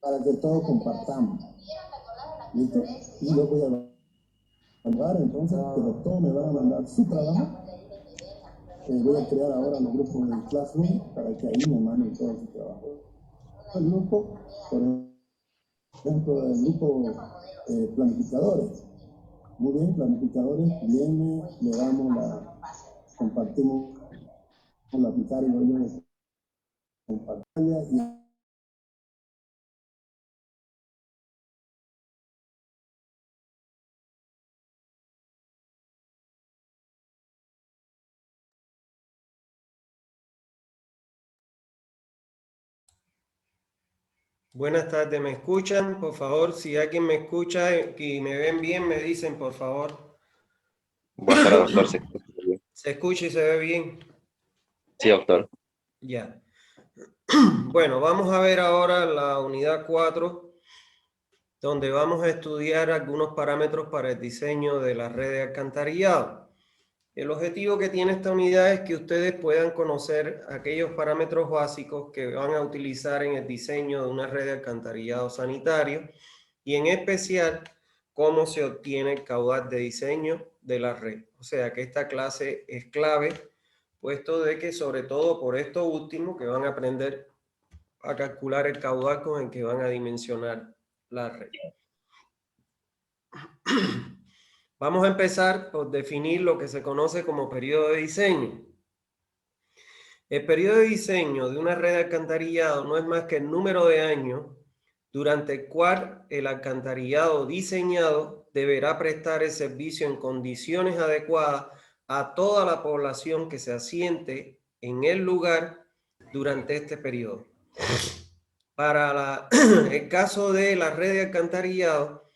para que todos compartamos. ¿Listo? Y yo voy a mandar, entonces, pero todos me van a mandar su trabajo. Voy a crear ahora los grupos de Classroom para que ahí me manden todo su trabajo. El grupo, por ejemplo, el grupo planificadores. Muy bien, planificadores, viene, le damos la, compartimos la pizarra y lo en pantalla y Buenas tardes, ¿me escuchan? Por favor, si alguien me escucha y me ven bien, me dicen, por favor. Buenas tardes, doctor. ¿Se escucha bien? ¿Se escucha y se ve bien? Sí, doctor. Ya. Bueno, vamos a ver ahora la unidad 4, donde vamos a estudiar algunos parámetros para el diseño de la red de alcantarillado. El objetivo que tiene esta unidad es que ustedes puedan conocer aquellos parámetros básicos que van a utilizar en el diseño de una red de alcantarillado sanitario y en especial cómo se obtiene el caudal de diseño de la red. O sea que esta clase es clave, puesto de que sobre todo por esto último que van a aprender a calcular el caudal con el que van a dimensionar la red. Vamos a empezar por definir lo que se conoce como periodo de diseño. El periodo de diseño de una red de alcantarillado no es más que el número de años durante el cual el alcantarillado diseñado deberá prestar el servicio en condiciones adecuadas a toda la población que se asiente en el lugar durante este periodo. Para el caso de la red de alcantarillado,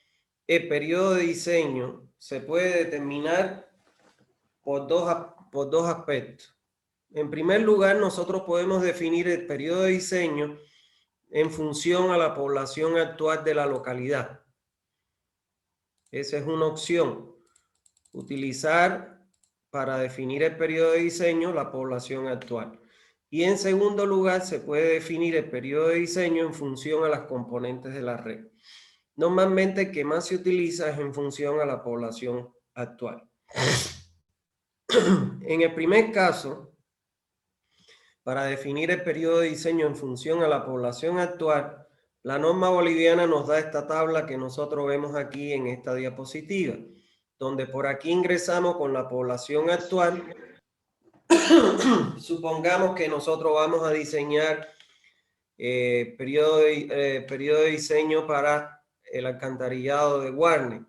el periodo de diseño se puede determinar por dos aspectos. En primer lugar, nosotros podemos definir el periodo de diseño en función a la población actual de la localidad. Esa es una opción. Utilizar para definir el periodo de diseño la población actual. Y en segundo lugar, se puede definir el periodo de diseño en función a las componentes de la red. Normalmente el que más se utiliza es en función a la población actual. En el primer caso, para definir el periodo de diseño en función a la población actual, la norma boliviana nos da esta tabla que nosotros vemos aquí en esta diapositiva, donde por aquí ingresamos con la población actual. Supongamos que nosotros vamos a diseñar periodo de diseño para el alcantarillado de Guarne.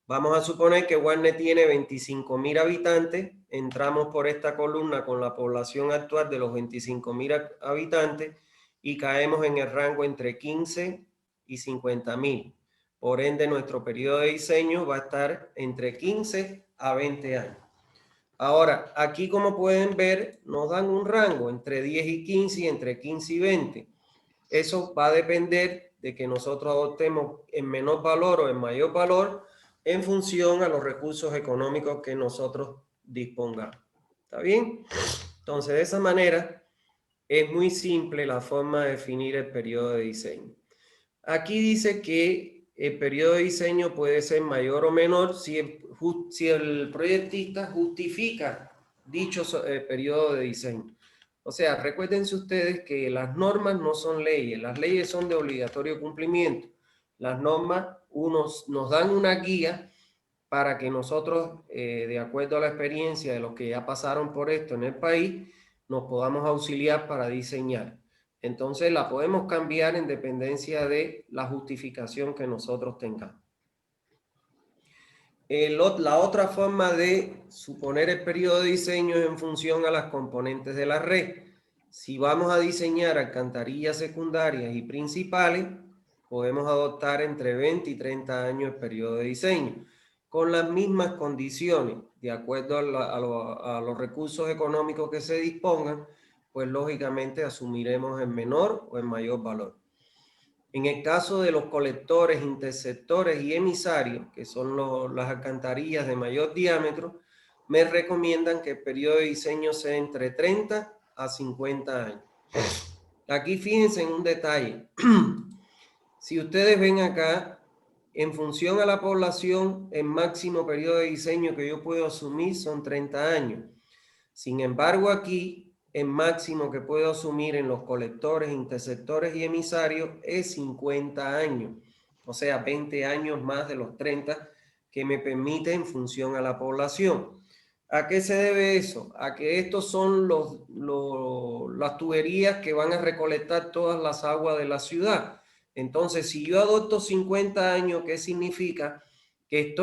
Vamos a suponer que Guarne tiene 25.000 habitantes. Entramos por esta columna con la población actual de los 25.000 habitantes y caemos en el rango entre 15 y 50.000. Por ende, nuestro periodo de diseño va a estar entre 15 a 20 años. Ahora, aquí como pueden ver, nos dan un rango entre 10 y 15 y entre 15 y 20. Eso va a depender de que nosotros adoptemos en menor valor o en mayor valor en función a los recursos económicos que nosotros dispongamos. ¿Está bien? Entonces, de esa manera, es muy simple la forma de definir el periodo de diseño. Aquí dice que el periodo de diseño puede ser mayor o menor si el proyectista justifica dicho periodo de diseño. O sea, recuérdense ustedes que las normas no son leyes, las leyes son de obligatorio cumplimiento. Las normas nos dan una guía para que nosotros, de acuerdo a la experiencia de los que ya pasaron por esto en el país, nos podamos auxiliar para diseñar. Entonces la podemos cambiar en dependencia de la justificación que nosotros tengamos. La otra forma de suponer el periodo de diseño es en función a las componentes de la red. Si vamos a diseñar alcantarillas secundarias y principales, podemos adoptar entre 20 y 30 años el periodo de diseño, con las mismas condiciones, de acuerdo a los recursos económicos que se dispongan, pues lógicamente asumiremos en menor o en mayor valor. En el caso de los colectores, interceptores y emisarios, que son las alcantarillas de mayor diámetro, me recomiendan que el periodo de diseño sea entre 30 a 50 años. Aquí fíjense en un detalle. Si ustedes ven acá, en función a la población, el máximo periodo de diseño que yo puedo asumir son 30 años. Sin embargo, aquí el máximo que puedo asumir en los colectores, interceptores y emisarios es 50 años. O sea, 20 años más de los 30 que me permite en función a la población. ¿A qué se debe eso? A que estos son las tuberías que van a recolectar todas las aguas de la ciudad. Entonces, si yo adopto 50 años, ¿qué significa? Que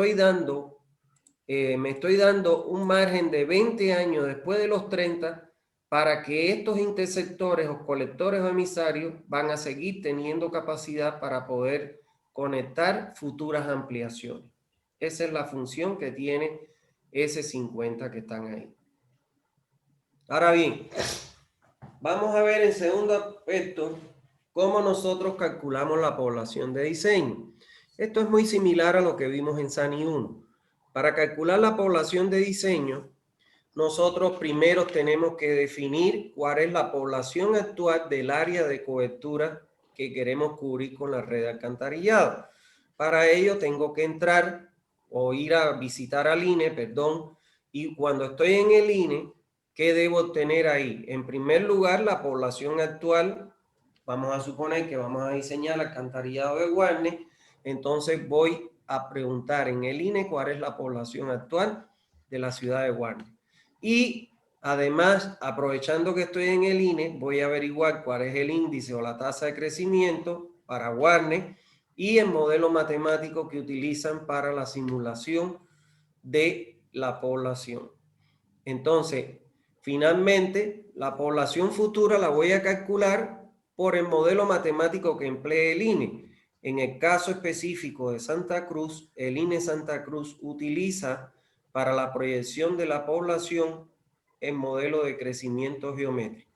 me estoy dando un margen de 20 años después de los 30 para que estos interceptores o colectores o emisarios van a seguir teniendo capacidad para poder conectar futuras ampliaciones. Esa es la función que tiene ese 50 que están ahí. Ahora bien, vamos a ver en segundo aspecto cómo nosotros calculamos la población de diseño. Esto es muy similar a lo que vimos en SANI 1. Para calcular la población de diseño, nosotros primero tenemos que definir cuál es la población actual del área de cobertura que queremos cubrir con la red de alcantarillado. Para ello tengo que entrar o ir a visitar al INE, y cuando estoy en el INE, ¿qué debo obtener ahí? En primer lugar, la población actual. Vamos a suponer que vamos a diseñar el alcantarillado de Guarne, entonces voy a preguntar en el INE cuál es la población actual de la ciudad de Guarne. Y además, aprovechando que estoy en el INE, voy a averiguar cuál es el índice o la tasa de crecimiento para Guarne y el modelo matemático que utilizan para la simulación de la población. Entonces, finalmente, la población futura la voy a calcular por el modelo matemático que emplee el INE. En el caso específico de Santa Cruz, el INE Santa Cruz utiliza para la proyección de la población el modelo de crecimiento geométrico.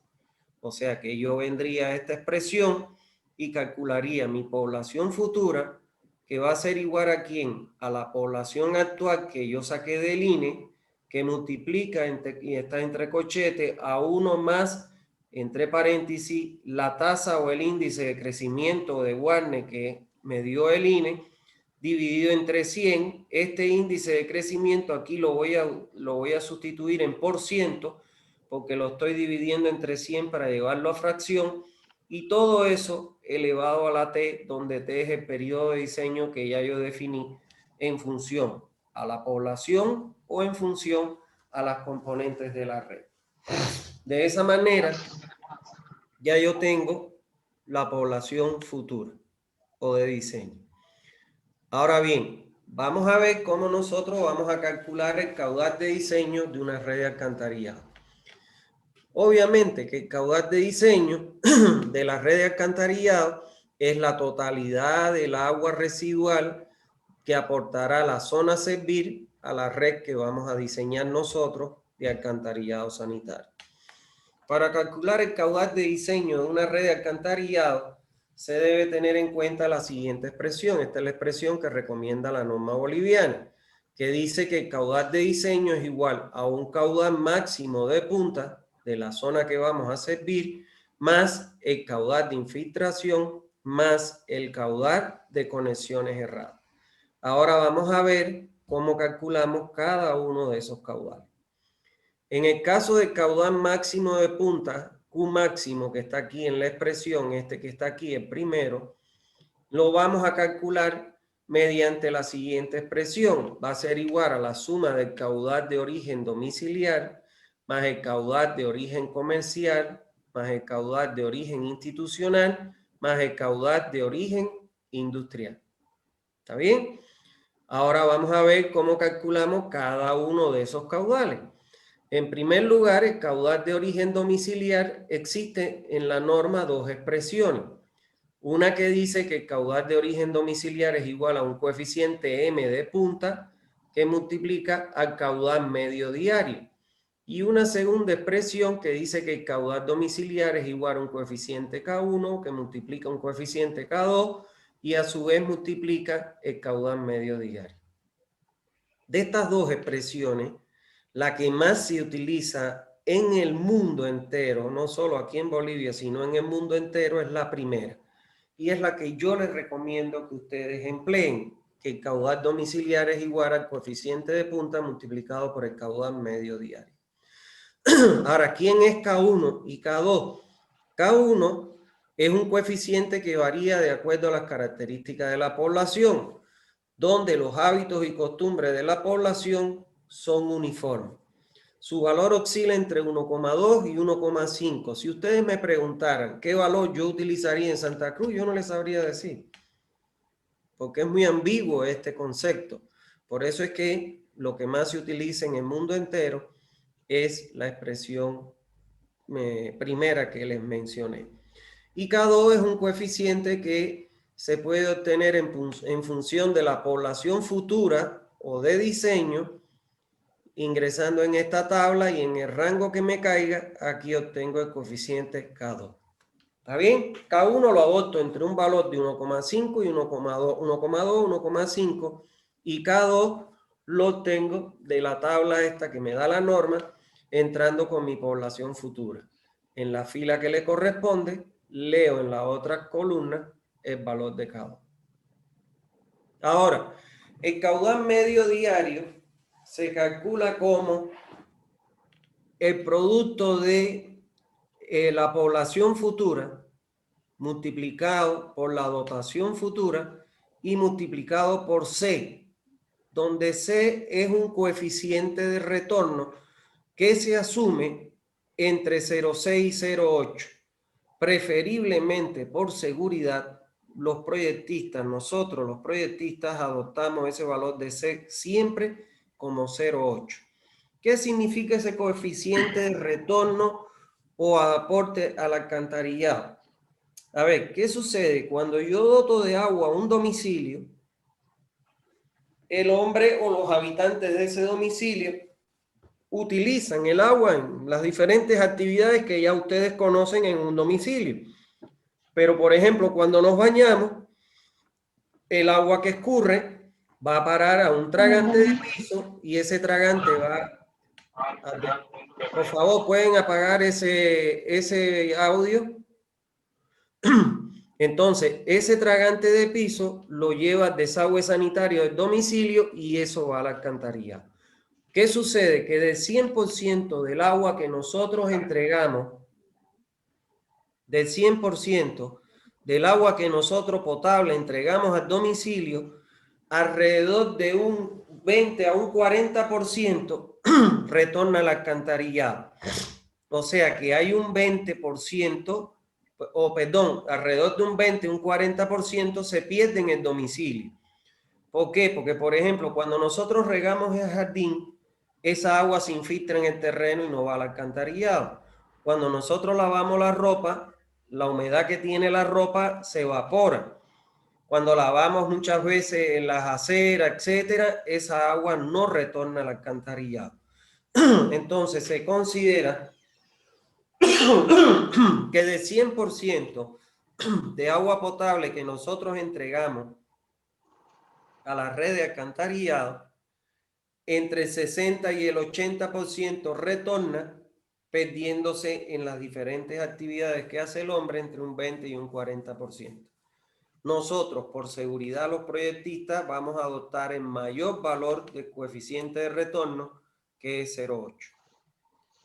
O sea que yo vendría a esta expresión y calcularía mi población futura, que va a ser igual a ¿quién? A la población actual que yo saqué del INE, que multiplica, y está entre cochetes, a 1 más, entre paréntesis, la tasa o el índice de crecimiento de Guarne que me dio el INE, dividido entre 100. Este índice de crecimiento aquí lo voy a sustituir en %, porque lo estoy dividiendo entre 100 para llevarlo a fracción, y todo eso elevado a la t, donde t es el periodo de diseño que ya yo definí en función a la población o en función a las componentes de la red. De esa manera, ya yo tengo la población futura o de diseño. Ahora bien, vamos a ver cómo nosotros vamos a calcular el caudal de diseño de una red de alcantarillado. Obviamente que el caudal de diseño de la red de alcantarillado es la totalidad del agua residual que aportará la zona a servir a la red que vamos a diseñar nosotros de alcantarillado sanitario. Para calcular el caudal de diseño de una red de alcantarillado, se debe tener en cuenta la siguiente expresión. Esta es la expresión que recomienda la norma boliviana, que dice que el caudal de diseño es igual a un caudal máximo de punta de la zona que vamos a servir, más el caudal de infiltración, más el caudal de conexiones erradas. Ahora vamos a ver cómo calculamos cada uno de esos caudales. En el caso del caudal máximo de punta, Q máximo, que está aquí en la expresión, este que está aquí, el primero, lo vamos a calcular mediante la siguiente expresión. Va a ser igual a la suma del caudal de origen domiciliar más el caudal de origen comercial más el caudal de origen institucional más el caudal de origen industrial. ¿Está bien? Ahora vamos a ver cómo calculamos cada uno de esos caudales. En primer lugar, el caudal de origen domiciliar existe en la norma dos expresiones. Una que dice que el caudal de origen domiciliar es igual a un coeficiente M de punta que multiplica al caudal medio diario. Y una segunda expresión que dice que el caudal domiciliar es igual a un coeficiente K1 que multiplica un coeficiente K2 y a su vez multiplica el caudal medio diario. De estas dos expresiones, la que más se utiliza en el mundo entero, no solo aquí en Bolivia, sino en el mundo entero, es la primera. y es la que yo les recomiendo que ustedes empleen, que el caudal domiciliar es igual al coeficiente de punta multiplicado por el caudal medio diario. Ahora, ¿quién es K1 y K2? K1 es un coeficiente que varía de acuerdo a las características de la población, donde los hábitos y costumbres de la población son uniformes. Su valor oscila entre 1,2 y 1,5. Si ustedes me preguntaran qué valor yo utilizaría en Santa Cruz, yo no les sabría decir, porque es muy ambiguo este concepto. Por eso es que lo que más se utiliza en el mundo entero es la expresión primera que les mencioné. Y K2 es un coeficiente que se puede obtener en función de la población futura o de diseño, ingresando en esta tabla y en el rango que me caiga, aquí obtengo el coeficiente K2. ¿Está bien? K1 lo adopto entre un valor de 1,5 y 1,2, 1,5, y K2 lo obtengo de la tabla esta que me da la norma, entrando con mi población futura. En la fila que le corresponde, leo en la otra columna el valor de K2. Ahora, el caudal medio diario se calcula como el producto de la población futura multiplicado por la dotación futura y multiplicado por C, donde C es un coeficiente de retorno que se asume entre 0,6 y 0,8. Preferiblemente, por seguridad, los proyectistas, nosotros los proyectistas adoptamos ese valor de C siempre como 0,8. ¿Qué significa ese coeficiente de retorno o aporte al alcantarillado? A ver, ¿qué sucede? Cuando yo doto de agua a un domicilio, el hombre o los habitantes de ese domicilio utilizan el agua en las diferentes actividades que ya ustedes conocen en un domicilio. Pero, por ejemplo, cuando nos bañamos, el agua que escurre va a parar a un tragante de piso y ese tragante va a... Por favor, ¿pueden apagar ese audio? Entonces, ese tragante de piso lo lleva al desagüe sanitario del domicilio y eso va al alcantarillado. ¿Qué sucede? Que del 100% del agua que nosotros entregamos, del 100% del agua que nosotros potable entregamos al domicilio, alrededor de un 20 a un 40% retorna al alcantarillado. O sea que hay un 20%, o perdón, alrededor de un 20, un 40% se pierde en el domicilio. ¿Por qué? Porque, por ejemplo, cuando nosotros regamos el jardín, esa agua se infiltra en el terreno y no va al alcantarillado. Cuando nosotros lavamos la ropa, la humedad que tiene la ropa se evapora. Cuando lavamos muchas veces en las aceras, etcétera, esa agua no retorna al alcantarillado. Entonces se considera que de 100% de agua potable que nosotros entregamos a la red de alcantarillado, entre el 60 y el 80% retorna, perdiéndose en las diferentes actividades que hace el hombre entre un 20 y un 40%. Nosotros, por seguridad, los proyectistas, vamos a adoptar el mayor valor del coeficiente de retorno, que es 0,8.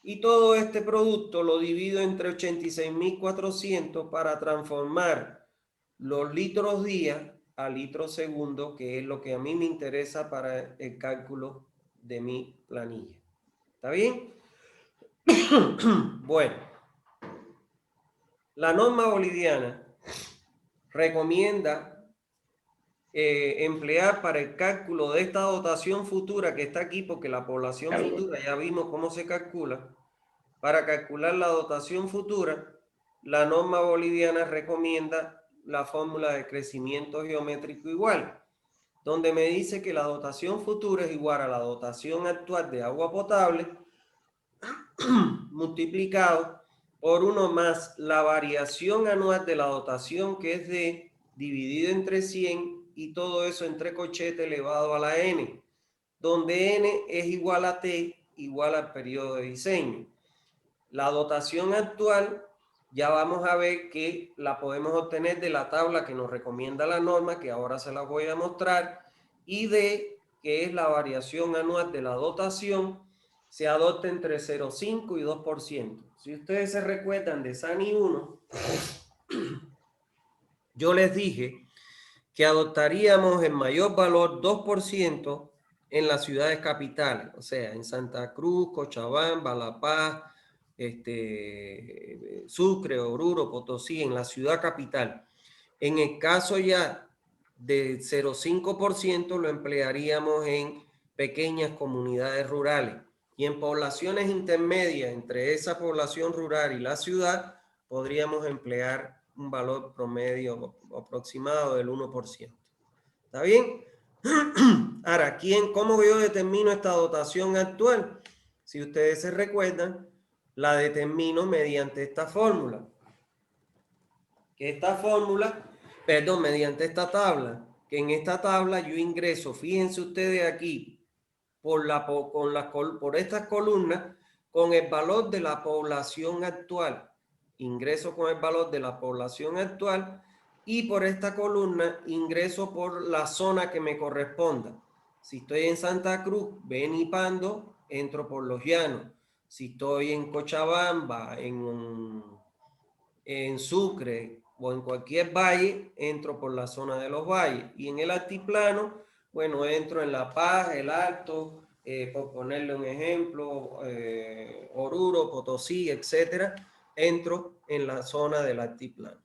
Y todo este producto lo divido entre 86.400 para transformar los litros día a litros segundo, que es lo que a mí me interesa para el cálculo de mi planilla. ¿Está bien? Bueno, la norma boliviana recomienda emplear para el cálculo de esta dotación futura que está aquí, porque la población futura ya vimos cómo se calcula. Para calcular la dotación futura, la norma boliviana recomienda la fórmula de crecimiento geométrico igual, donde me dice que la dotación futura es igual a la dotación actual de agua potable multiplicado por 1 más la variación anual de la dotación, que es D, dividido entre 100, y todo eso entre corchete elevado a la N, donde N es igual a T igual al periodo de diseño. La dotación actual ya vamos a ver que la podemos obtener de la tabla que nos recomienda la norma, que ahora se la voy a mostrar, y de que es la variación anual de la dotación, se adopta entre 0,5 y 2%. Si ustedes se recuerdan de SANI 1, yo les dije que adoptaríamos el mayor valor 2% en las ciudades capitales, o sea, en Santa Cruz, Cochabamba, La Paz, Sucre, Oruro, Potosí, en la ciudad capital. En el caso ya de 0,5% lo emplearíamos en pequeñas comunidades rurales, y en poblaciones intermedias entre esa población rural y la ciudad podríamos emplear un valor promedio aproximado del 1%. ¿Está bien? Ahora, ¿cómo yo determino esta dotación actual? Si ustedes se recuerdan, la determino mediante esta fórmula. Mediante esta tabla. Que en esta tabla yo ingreso, fíjense ustedes aquí, por estas columnas, con el valor de la población actual. Ingreso con el valor de la población actual, y por esta columna ingreso por la zona que me corresponda. Si estoy en Santa Cruz, Beni Pando, entro por Los Llanos. Si estoy en Cochabamba, en Sucre o en cualquier valle, entro por la zona de los valles. Y en el altiplano, bueno, entro en La Paz, El Alto, por ponerle un ejemplo, Oruro, Potosí, etcétera. Entro en la zona del altiplano.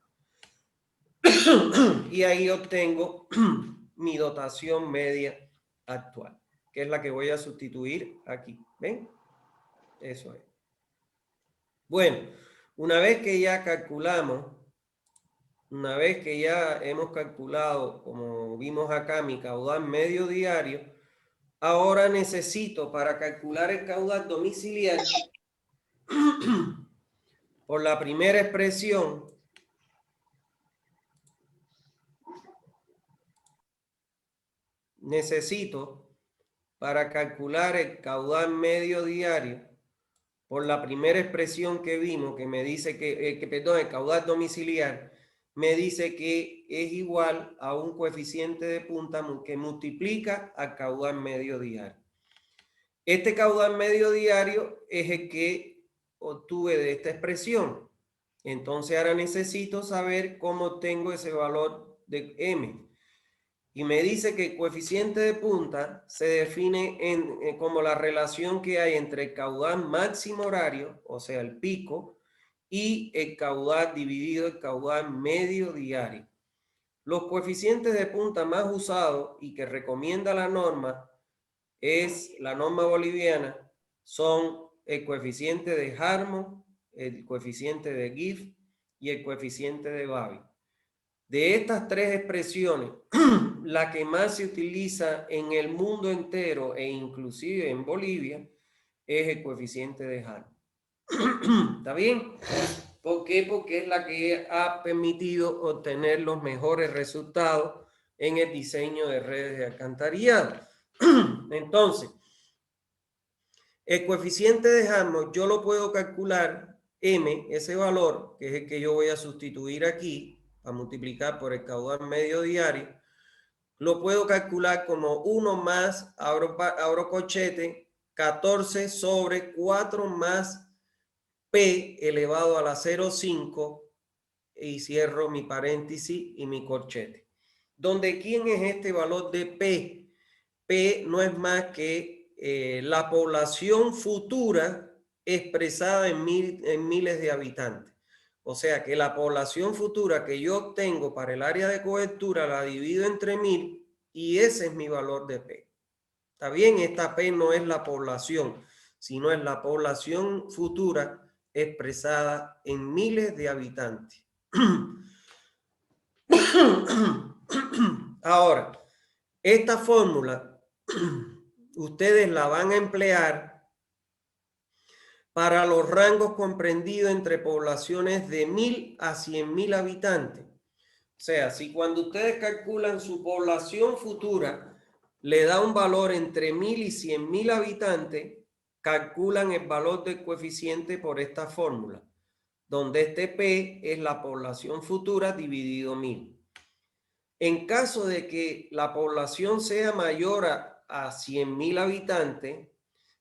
Y ahí obtengo mi dotación media actual, que es la que voy a sustituir aquí. ¿Ven? Eso es. Bueno, una vez que ya hemos calculado, como vimos acá, mi caudal medio diario, ahora necesito, para calcular el caudal domiciliario, por la primera expresión, para calcular el caudal medio diario, por la primera expresión que vimos, que me dice el caudal domiciliario, me dice que es igual a un coeficiente de punta que multiplica al caudal medio diario. Este caudal medio diario es el que obtuve de esta expresión. Entonces ahora necesito saber cómo obtengo ese valor de M. Y me dice que el coeficiente de punta se define como la relación que hay entre el caudal máximo horario, o sea, el pico, y el caudal dividido el caudal medio diario. Los coeficientes de punta más usados y que recomienda la norma boliviana, son el coeficiente de Harmon, el coeficiente de Gibbs y el coeficiente de Babi. De estas tres expresiones, la que más se utiliza en el mundo entero e inclusive en Bolivia es el coeficiente de Harmon. ¿Está bien? ¿Por qué? Porque es la que ha permitido obtener los mejores resultados en el diseño de redes de alcantarillado. Entonces, el coeficiente de Harmon yo lo puedo calcular, M, ese valor, que es el que yo voy a sustituir aquí, a multiplicar por el caudal medio diario, lo puedo calcular como 1 más, abro corchete, 14 sobre 4 más P elevado a la 0,5 y cierro mi paréntesis y mi corchete. Donde ¿quién es este valor de P? P no es más que la población futura expresada en miles de habitantes. O sea que la población futura que yo obtengo para el área de cobertura la divido entre 1000 y ese es mi valor de P. ¿Está bien? Esta P no es la población, sino es la población futura expresada en miles de habitantes. Ahora, esta fórmula ustedes la van a emplear para los rangos comprendidos entre poblaciones de 1000 a 100.000 habitantes. O sea, si cuando ustedes calculan su población futura le da un valor entre 1000 y 100.000 habitantes, calculan el valor del coeficiente por esta fórmula. donde este P es la población futura dividido 1000. En caso de que la población sea mayor a 100.000 habitantes,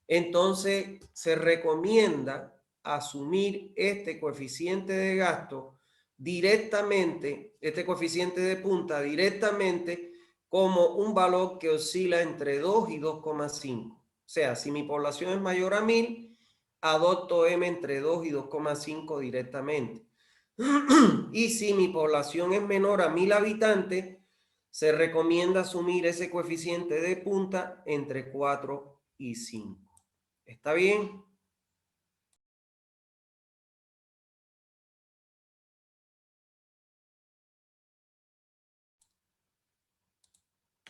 entonces se recomienda asumir este coeficiente de gasto directamente, este coeficiente de punta directamente como un valor que oscila entre 2 y 2,5. O sea, si mi población es mayor a 1000, adopto M entre 2 y 2,5 directamente. Y si mi población es menor a 1000 habitantes, se recomienda asumir ese coeficiente de punta entre 4 y 5. ¿Está bien?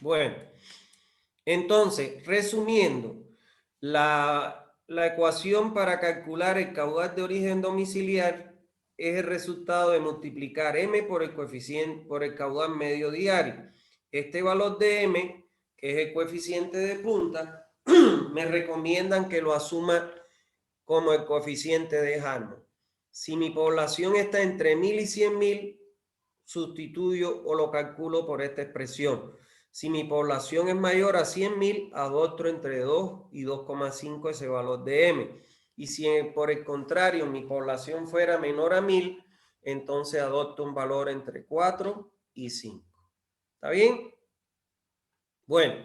Bueno, entonces, resumiendo, la ecuación para calcular el caudal de origen domiciliar es el resultado de multiplicar M por el coeficiente, por el caudal medio diario. Este valor de M, que es el coeficiente de punta, me recomiendan que lo asuma como el coeficiente de Harmon. Si mi población está entre 1000 y 100.000, sustituyo o lo calculo por esta expresión. Si mi población es mayor a 100.000, adopto entre 2 y 2,5 ese valor de M. Y si por el contrario mi población fuera menor a 1000, entonces adopto un valor entre 4 y 5. ¿Está bien? Bueno,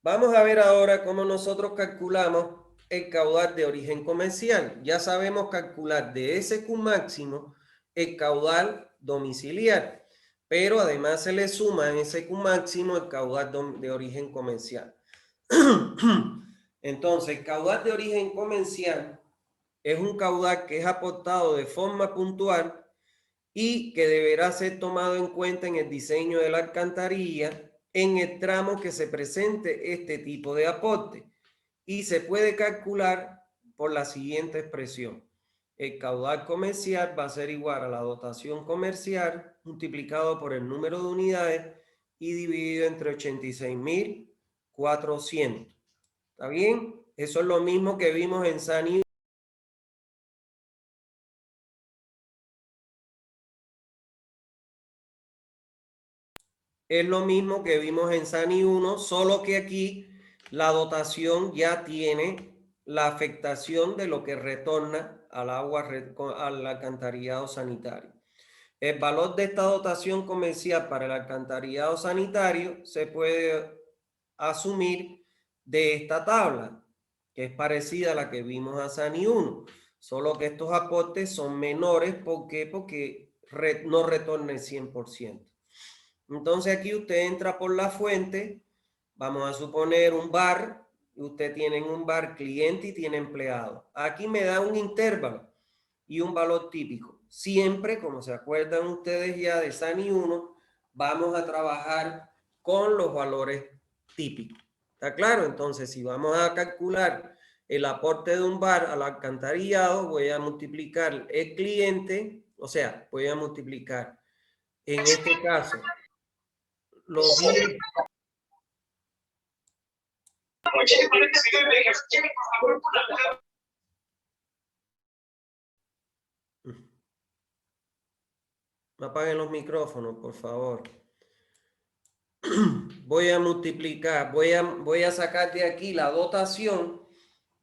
vamos a ver ahora cómo nosotros calculamos el caudal de origen comercial. Ya sabemos calcular de ese Q máximo el caudal domiciliar, pero además se le suma en ese Q máximo el caudal de origen comercial. Entonces, el caudal de origen comercial es un caudal que es aportado de forma puntual y que deberá ser tomado en cuenta en el diseño de la alcantarilla en el tramo que se presente este tipo de aporte, y se puede calcular por la siguiente expresión. El caudal comercial va a ser igual a la dotación comercial multiplicado por el número de unidades y dividido entre 86.400. ¿Está bien? Eso es lo mismo que vimos en SANI. Es lo mismo que vimos en SANI 1, solo que aquí la dotación ya tiene la afectación de lo que retorna al agua, al alcantarillado sanitario. El valor de esta dotación comercial para el alcantarillado sanitario se puede asumir de esta tabla, que es parecida a la que vimos a SANI 1, solo que estos aportes son menores. ¿Por qué? Porque no retorna el 100%. Entonces aquí usted entra por la fuente, vamos a suponer un bar, usted tiene un bar cliente y tiene empleado. Aquí me da un intervalo y un valor típico. Siempre, como se acuerdan ustedes ya de SANI 1, vamos a trabajar con los valores típicos. ¿Está claro? Entonces, si vamos a calcular el aporte de un bar al alcantarillado, voy a multiplicar el cliente, o sea, voy a multiplicar en este caso los 10. No apaguen los micrófonos, por favor. Voy a multiplicar, voy a sacar de aquí la dotación.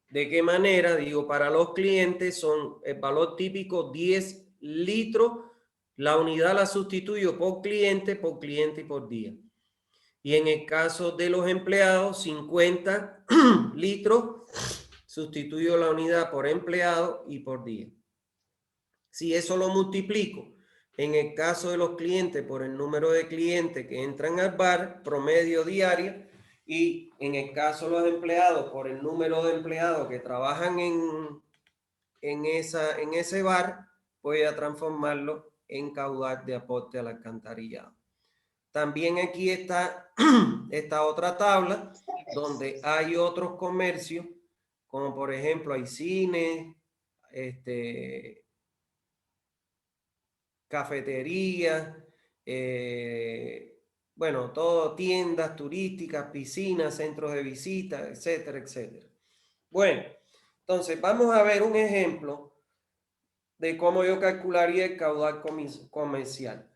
¿De qué manera? Digo, para los clientes son el valor típico 10 litros. La unidad la sustituyo por cliente y por día. Y en el caso de los empleados, 50 litros, sustituyo la unidad por empleado y por día. Si eso lo multiplico en el caso de los clientes por el número de clientes que entran al bar, promedio diario, y en el caso de los empleados por el número de empleados que trabajan en ese bar, voy a transformarlo en caudal de aporte al alcantarillado. También aquí está esta otra tabla donde hay otros comercios, como por ejemplo hay cines, cafeterías, bueno, todo, tiendas turísticas, piscinas, centros de visita, etcétera, etcétera. Bueno, entonces vamos a ver un ejemplo de cómo yo calcularía el caudal comercial.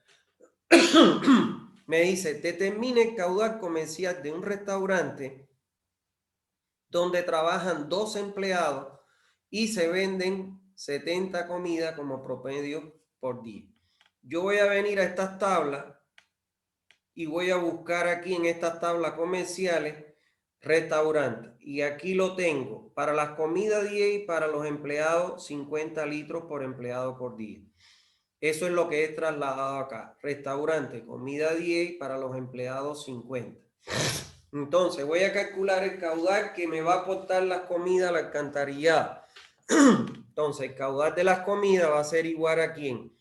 Me dice, determine el caudal comercial de un restaurante donde trabajan 2 empleados y se venden 70 comidas como promedio por día. Yo voy a venir a estas tablas y voy a buscar aquí en estas tablas comerciales restaurantes. Y aquí lo tengo. Para las comidas 10 y para los empleados 50 litros por empleado por día. Eso es lo que he trasladado acá. Restaurante, comida 10 y para los empleados 50. Entonces voy a calcular el caudal que me va a aportar las comidas al alcantarillado. Entonces el caudal de las comidas va a ser igual a ¿quién?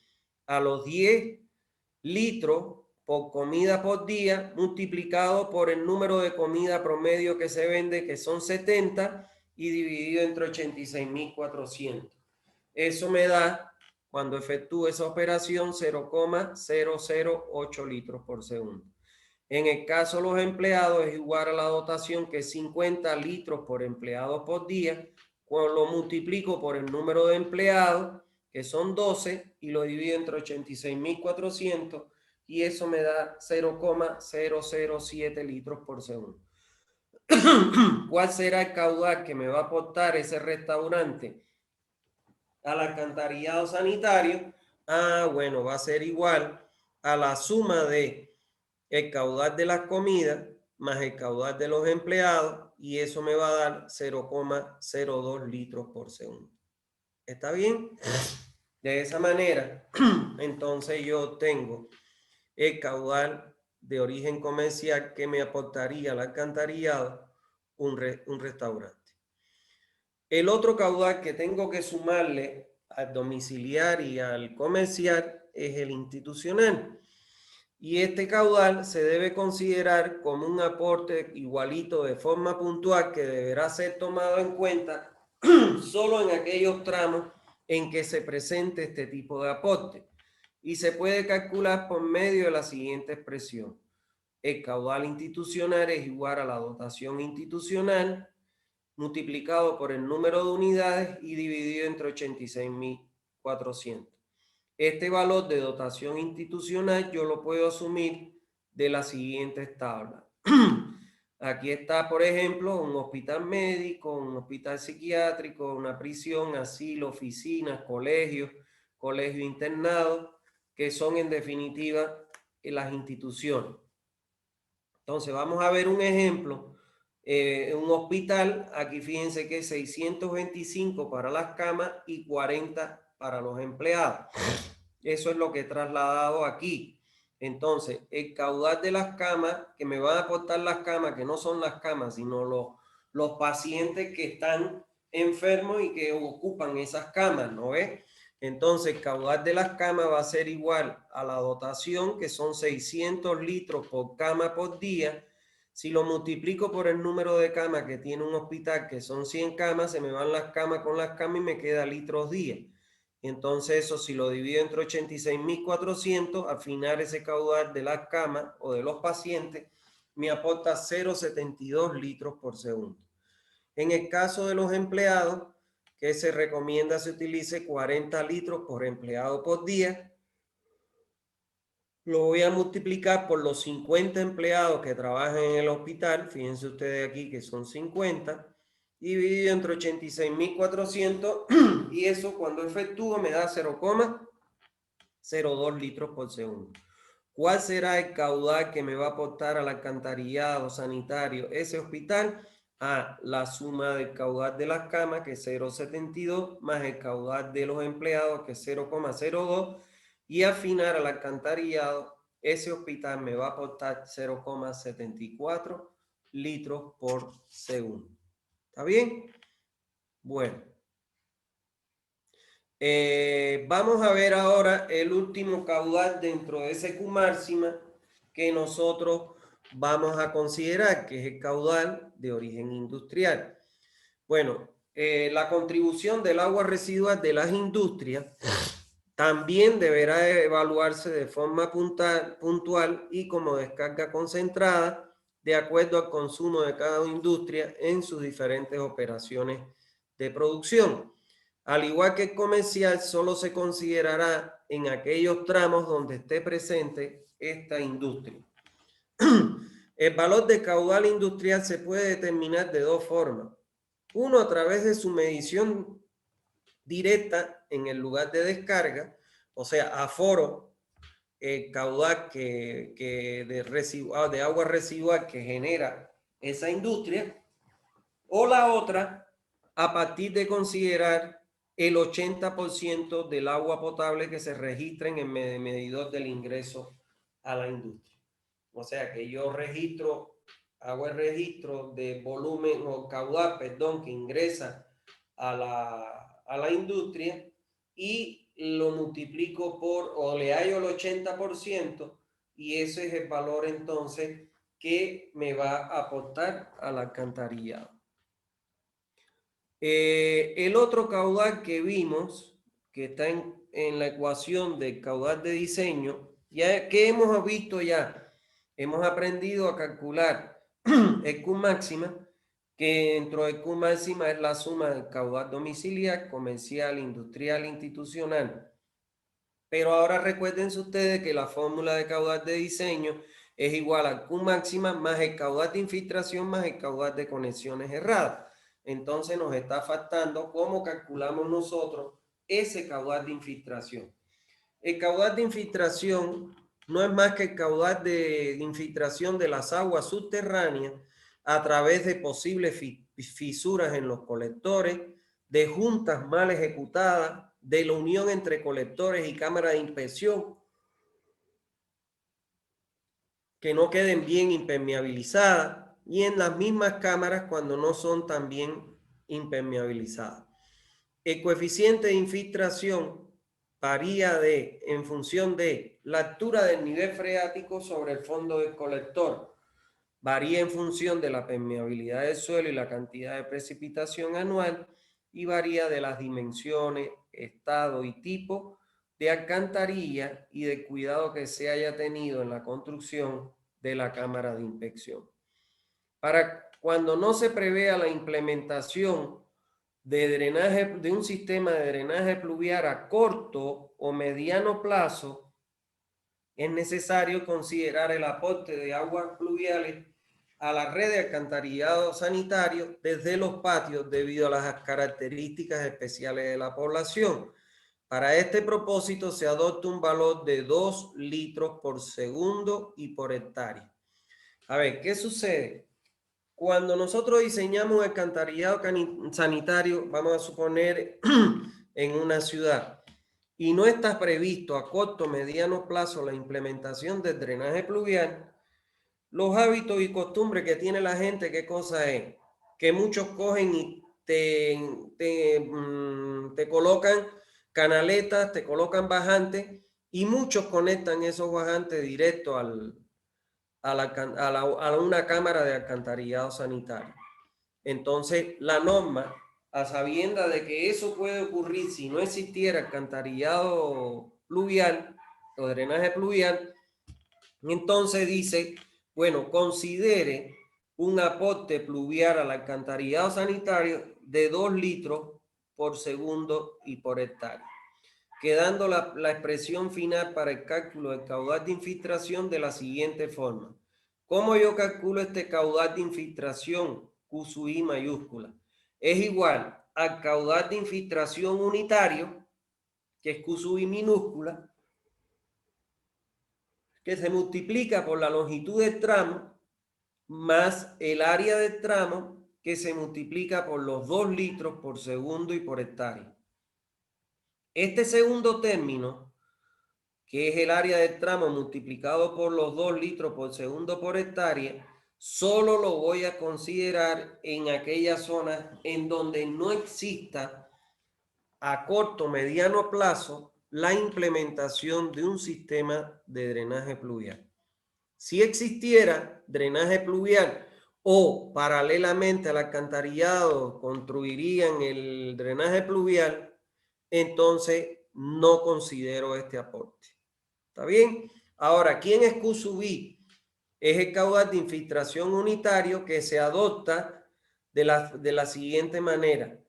A los 10 litros por comida por día multiplicado por el número de comida promedio que se vende, que son 70, y dividido entre 86.400. Eso me da, cuando efectúe esa operación, 0,008 litros por segundo. En el caso de los empleados es igual a la dotación, que es 50 litros por empleado por día. Cuando lo multiplico por el número de empleados, que son 12, y lo divido entre 86.400, y eso me da 0,007 litros por segundo. ¿Cuál será el caudal que me va a aportar ese restaurante al alcantarillado sanitario? Bueno, va a ser igual a la suma de el caudal de las comidas más el caudal de los empleados, y eso me va a dar 0,02 litros por segundo. ¿Está bien? De esa manera, entonces yo tengo el caudal de origen comercial que me aportaría al alcantarillado un restaurante. El otro caudal que tengo que sumarle al domiciliar y al comercial es el institucional. Y este caudal se debe considerar como un aporte igualito de forma puntual, que deberá ser tomado en cuenta solo en aquellos tramos en que se presente este tipo de aporte. Y se puede calcular por medio de la siguiente expresión. El caudal institucional es igual a la dotación institucional multiplicado por el número de unidades y dividido entre 86.400. Este valor de dotación institucional yo lo puedo asumir de las siguientes tablas. Aquí está, por ejemplo, un hospital médico, un hospital psiquiátrico, una prisión, asilo, oficinas, colegio internado, que son en definitiva las instituciones. Entonces vamos a ver un ejemplo. Un hospital, aquí fíjense que es 625 para las camas y 40 para los empleados. Eso es lo que he trasladado aquí. Entonces, el caudal de las camas, que me van a aportar las camas, que no son las camas, sino los pacientes que están enfermos y que ocupan esas camas, ¿no ves? Entonces, el caudal de las camas va a ser igual a la dotación, que son 600 litros por cama por día. Si lo multiplico por el número de camas que tiene un hospital, que son 100 camas, se me van las camas con las camas y me queda litros día. Entonces eso, si lo divido entre 86.400, al final ese caudal de las camas o de los pacientes me aporta 0,72 litros por segundo. En el caso de los empleados, que se recomienda se utilice 40 litros por empleado por día, lo voy a multiplicar por los 50 empleados que trabajan en el hospital. Fíjense ustedes aquí que son 50, dividido entre 86.400, y eso cuando efectúo me da 0,02 litros por segundo. ¿Cuál será el caudal que me va a aportar al alcantarillado sanitario ese hospital? La suma del caudal de las camas, que es 0,72, más el caudal de los empleados, que es 0,02, y al final al alcantarillado ese hospital me va a aportar 0,74 litros por segundo. ¿Está bien? Bueno. Vamos a ver ahora el último caudal dentro de ese Q máxima que nosotros vamos a considerar, que es el caudal de origen industrial. Bueno, la contribución del agua residual de las industrias también deberá evaluarse de forma puntual y como descarga concentrada, de acuerdo al consumo de cada industria en sus diferentes operaciones de producción. Al igual que el comercial, solo se considerará en aquellos tramos donde esté presente esta industria. El valor de caudal industrial se puede determinar de dos formas. Uno, a través de su medición directa en el lugar de descarga, o sea, aforo, el caudal de agua residual que genera esa industria, o la otra, a partir de considerar el 80% del agua potable que se registra en el medidor del ingreso a la industria. O sea que yo hago el registro de volumen o caudal, perdón, que ingresa a la industria y lo multiplico o le hallo el 80% y ese es el valor entonces que me va a aportar al alcantarillado. El otro caudal que vimos, que está en la ecuación del caudal de diseño, ya que hemos visto ya, hemos aprendido a calcular el Q máxima, que dentro de Q máxima es la suma del caudal domiciliar, comercial, industrial, institucional. Pero ahora recuérdense ustedes que la fórmula de caudal de diseño es igual a Q máxima más el caudal de infiltración más el caudal de conexiones erradas. Entonces nos está faltando cómo calculamos nosotros ese caudal de infiltración. El caudal de infiltración no es más que el caudal de infiltración de las aguas subterráneas a través de posibles fisuras en los colectores, de juntas mal ejecutadas, de la unión entre colectores y cámaras de inspección que no queden bien impermeabilizadas y en las mismas cámaras cuando no son tan bien impermeabilizadas. El coeficiente de infiltración varía en función de la altura del nivel freático sobre el fondo del colector. Varía en función de la permeabilidad del suelo y la cantidad de precipitación anual y varía de las dimensiones, estado y tipo de alcantarilla y del cuidado que se haya tenido en la construcción de la cámara de inspección. Para cuando no se prevea la implementación de drenaje, de un sistema de drenaje pluvial a corto o mediano plazo, es necesario considerar el aporte de aguas pluviales a la red de alcantarillado sanitario desde los patios debido a las características especiales de la población. Para este propósito se adopta un valor de 2 litros por segundo y por hectárea. A ver, ¿qué sucede? Cuando nosotros diseñamos un alcantarillado sanitario, vamos a suponer en una ciudad, y no está previsto a corto o mediano plazo la implementación del drenaje pluvial, los hábitos y costumbres que tiene la gente, ¿qué cosa es? Que muchos cogen y te colocan canaletas, te colocan bajantes y muchos conectan esos bajantes directo a una cámara de alcantarillado sanitario. Entonces, la norma, a sabienda de que eso puede ocurrir si no existiera alcantarillado pluvial o drenaje pluvial, entonces dice, bueno, considere un aporte pluvial al alcantarillado sanitario de 2 litros por segundo y por hectárea, quedando la expresión final para el cálculo del caudal de infiltración de la siguiente forma. ¿Cómo yo calculo este caudal de infiltración? Q sub I mayúscula. Es igual al caudal de infiltración unitario, que es Q sub I minúscula, que se multiplica por la longitud del tramo, más el área del tramo, que se multiplica por los 2 litros por segundo y por hectárea. Este segundo término, que es el área del tramo multiplicado por los 2 litros por segundo por hectárea, solo lo voy a considerar en aquellas zonas en donde no exista a corto o mediano plazo la implementación de un sistema de drenaje pluvial. Si existiera drenaje pluvial o paralelamente al alcantarillado construirían el drenaje pluvial, entonces no considero este aporte. ¿Está bien? Ahora, ¿quién es Q sub I? Es el caudal de infiltración unitario que se adopta de la siguiente manera.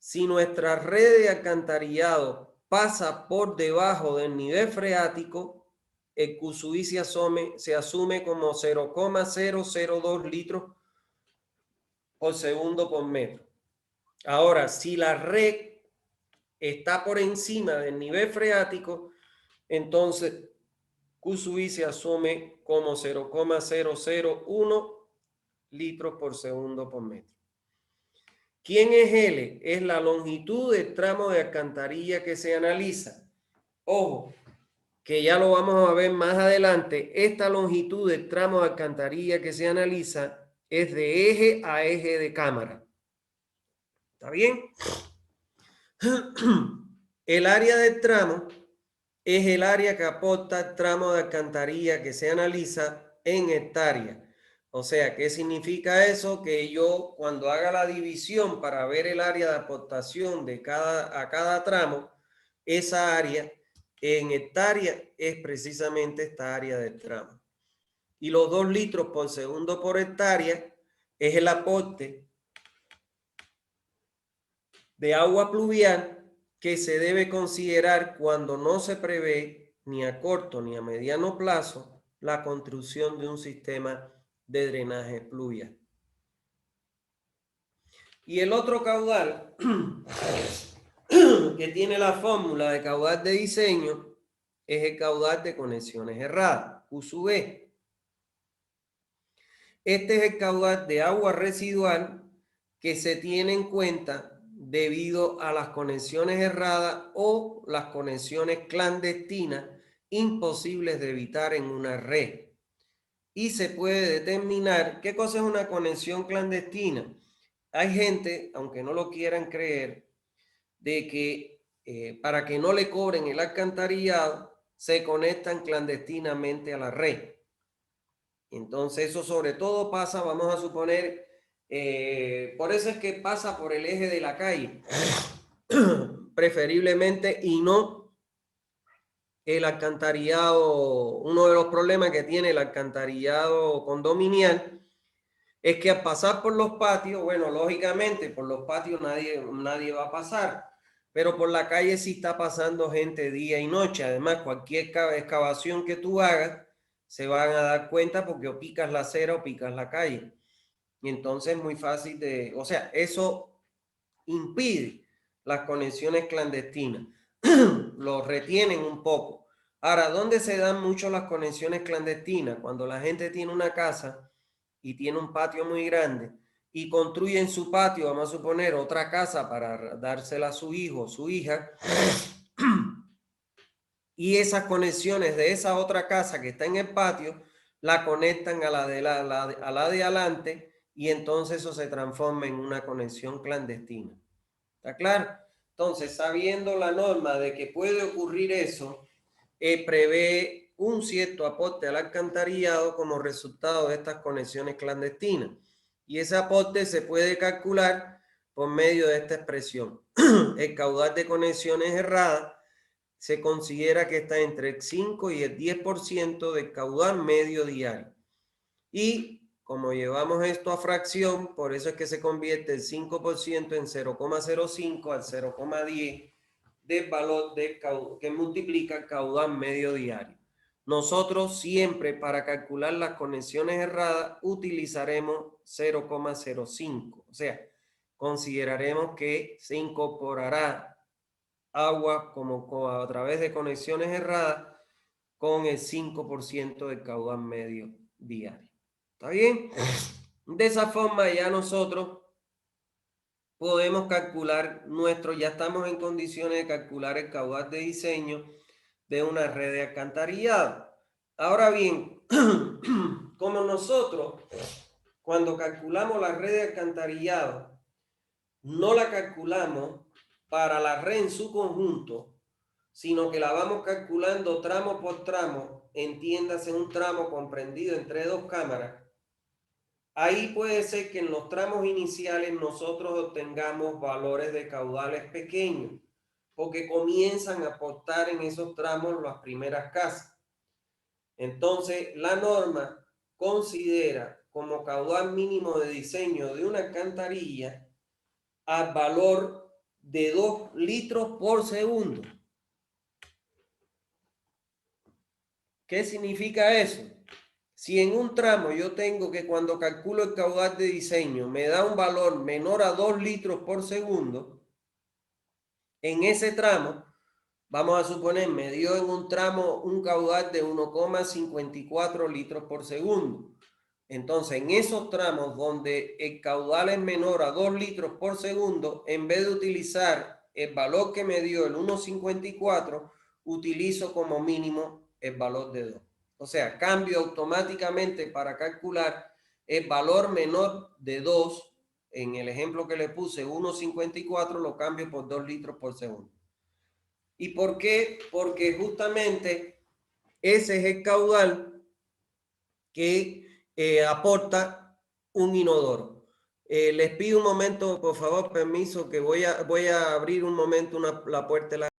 si nuestra red de alcantarillado pasa por debajo del nivel freático, el QSUI se asume como 0,002 litros por segundo por metro. Ahora, si la red está por encima del nivel freático, entonces QSUI se asume como 0,001 litros por segundo por metro. ¿Quién es L? Es la longitud del tramo de alcantarilla que se analiza. Ojo, que ya lo vamos a ver más adelante. Esta longitud del tramo de alcantarilla que se analiza es de eje a eje de cámara. ¿Está bien? El área del tramo es el área que aporta el tramo de alcantarilla que se analiza en hectáreas. O sea, ¿qué significa eso? Que yo cuando haga la división para ver el área de aportación de a cada tramo, esa área en hectáreas es precisamente esta área del tramo. Y los 2 litros por segundo por hectárea es el aporte de agua pluvial que se debe considerar cuando no se prevé ni a corto ni a mediano plazo la construcción de un sistema de drenaje pluvial. Y el otro caudal que tiene la fórmula de caudal de diseño es el caudal de conexiones erradas, Q sub E. Este es el caudal de agua residual que se tiene en cuenta debido a las conexiones erradas o las conexiones clandestinas imposibles de evitar en una red. Y se puede determinar qué cosa es una conexión clandestina. Hay gente, aunque no lo quieran creer, de que para que no le cobren el alcantarillado, se conectan clandestinamente a la red. Entonces eso sobre todo pasa, vamos a suponer, por eso es que pasa por el eje de la calle, preferiblemente, y no el alcantarillado. Uno de los problemas que tiene el alcantarillado condominial es que al pasar por los patios, bueno, lógicamente por los patios nadie va a pasar, pero por la calle sí está pasando gente día y noche. Además, cualquier excavación que tú hagas, se van a dar cuenta porque o picas la acera o picas la calle. Y entonces es muy fácil o sea, eso impide las conexiones clandestinas. Lo retienen un poco. Ahora, ¿dónde se dan mucho las conexiones clandestinas? Cuando la gente tiene una casa y tiene un patio muy grande y construye en su patio, vamos a suponer, otra casa para dársela a su hijo o su hija, y esas conexiones de esa otra casa que está en el patio la conectan a la de adelante, y entonces eso se transforma en una conexión clandestina. ¿Está claro? Entonces, sabiendo la norma de que puede ocurrir eso, prevé un cierto aporte al alcantarillado como resultado de estas conexiones clandestinas. Y ese aporte se puede calcular por medio de esta expresión. El caudal de conexiones erradas se considera que está entre el 5 y el 10% del caudal medio diario. Y como llevamos esto a fracción, por eso es que se convierte el 5% en 0,05 al 0,10 del valor que multiplica el caudal medio diario. Nosotros siempre para calcular las conexiones erradas utilizaremos 0,05. O sea, consideraremos que se incorporará agua como a través de conexiones erradas con el 5% del caudal medio diario. ¿Está bien? De esa forma ya nosotros podemos calcular ya estamos en condiciones de calcular el caudal de diseño de una red de alcantarillado. Ahora bien, como nosotros cuando calculamos la red de alcantarillado, no la calculamos para la red en su conjunto, sino que la vamos calculando tramo por tramo, entiéndase un tramo comprendido entre 2 cámaras. Ahí puede ser que en los tramos iniciales nosotros obtengamos valores de caudales pequeños, porque comienzan a aportar en esos tramos las primeras casas. Entonces, la norma considera como caudal mínimo de diseño de una alcantarilla al valor de 2 litros por segundo. ¿Qué significa eso? Si en un tramo yo tengo que cuando calculo el caudal de diseño me da un valor menor a 2 litros por segundo, en ese tramo, vamos a suponer, me dio en un tramo un caudal de 1,54 litros por segundo. Entonces, en esos tramos donde el caudal es menor a 2 litros por segundo, en vez de utilizar el valor que me dio el 1,54, utilizo como mínimo el valor de 2. O sea, cambio automáticamente para calcular el valor menor de 2. En el ejemplo que le puse, 1,54, lo cambio por 2 litros por segundo. ¿Y por qué? Porque justamente ese es el caudal que aporta un inodoro. Les pido un momento, por favor, permiso, que voy a abrir un momento la puerta de la...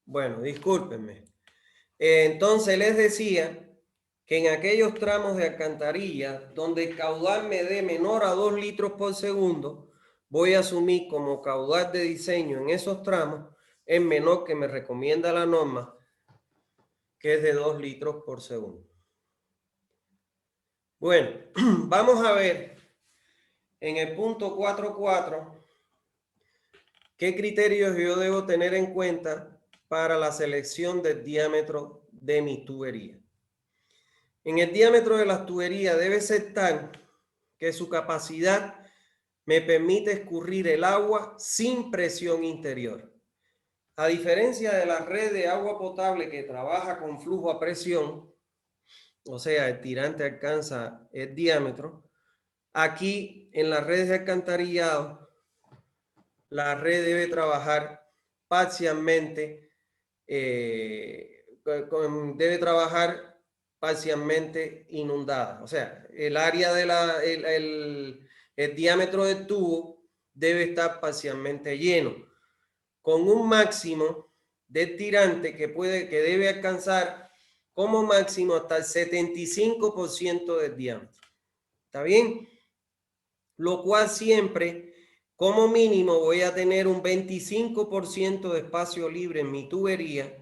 Bueno, discúlpenme. Entonces les decía que en aquellos tramos de alcantarilla donde el caudal me dé menor a 2 litros por segundo, voy a asumir como caudal de diseño en esos tramos el menor que me recomienda la norma, que es de 2 litros por segundo. Bueno, vamos a ver en el punto 4.4 qué criterios yo debo tener en cuenta para la selección del diámetro de mi tubería. En el diámetro de las tuberías debe ser tal que su capacidad me permite escurrir el agua sin presión interior. A diferencia de la red de agua potable que trabaja con flujo a presión, o sea, el tirante alcanza el diámetro, aquí en las redes de alcantarillado, la red debe trabajar parcialmente, parcialmente inundada. O sea, el área de el diámetro del tubo debe estar parcialmente lleno, con un máximo de tirante que debe alcanzar como máximo hasta el 75% del diámetro. ¿Está bien? Lo cual siempre, como mínimo, voy a tener un 25% de espacio libre en mi tubería,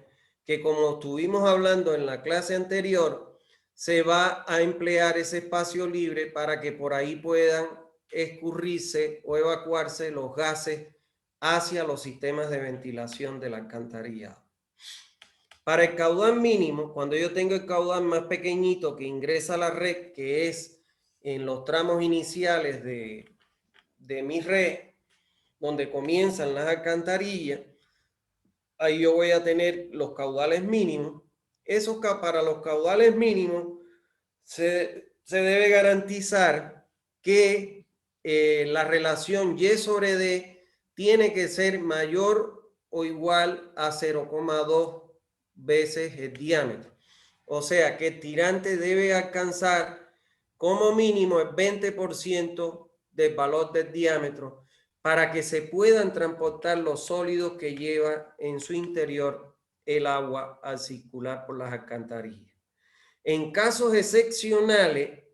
que como estuvimos hablando en la clase anterior, se va a emplear ese espacio libre para que por ahí puedan escurrirse o evacuarse los gases hacia los sistemas de ventilación del alcantarillado. Para el caudal mínimo, cuando yo tengo el caudal más pequeñito que ingresa a la red, que es en los tramos iniciales de mi red, donde comienzan las alcantarillas, ahí yo voy a tener los caudales mínimos. Para los caudales mínimos se debe garantizar que la relación Y sobre D tiene que ser mayor o igual a 0,2 veces el diámetro. O sea que el tirante debe alcanzar como mínimo el 20% del valor del diámetro para que se puedan transportar los sólidos que lleva en su interior el agua al circular por las alcantarillas. En casos excepcionales,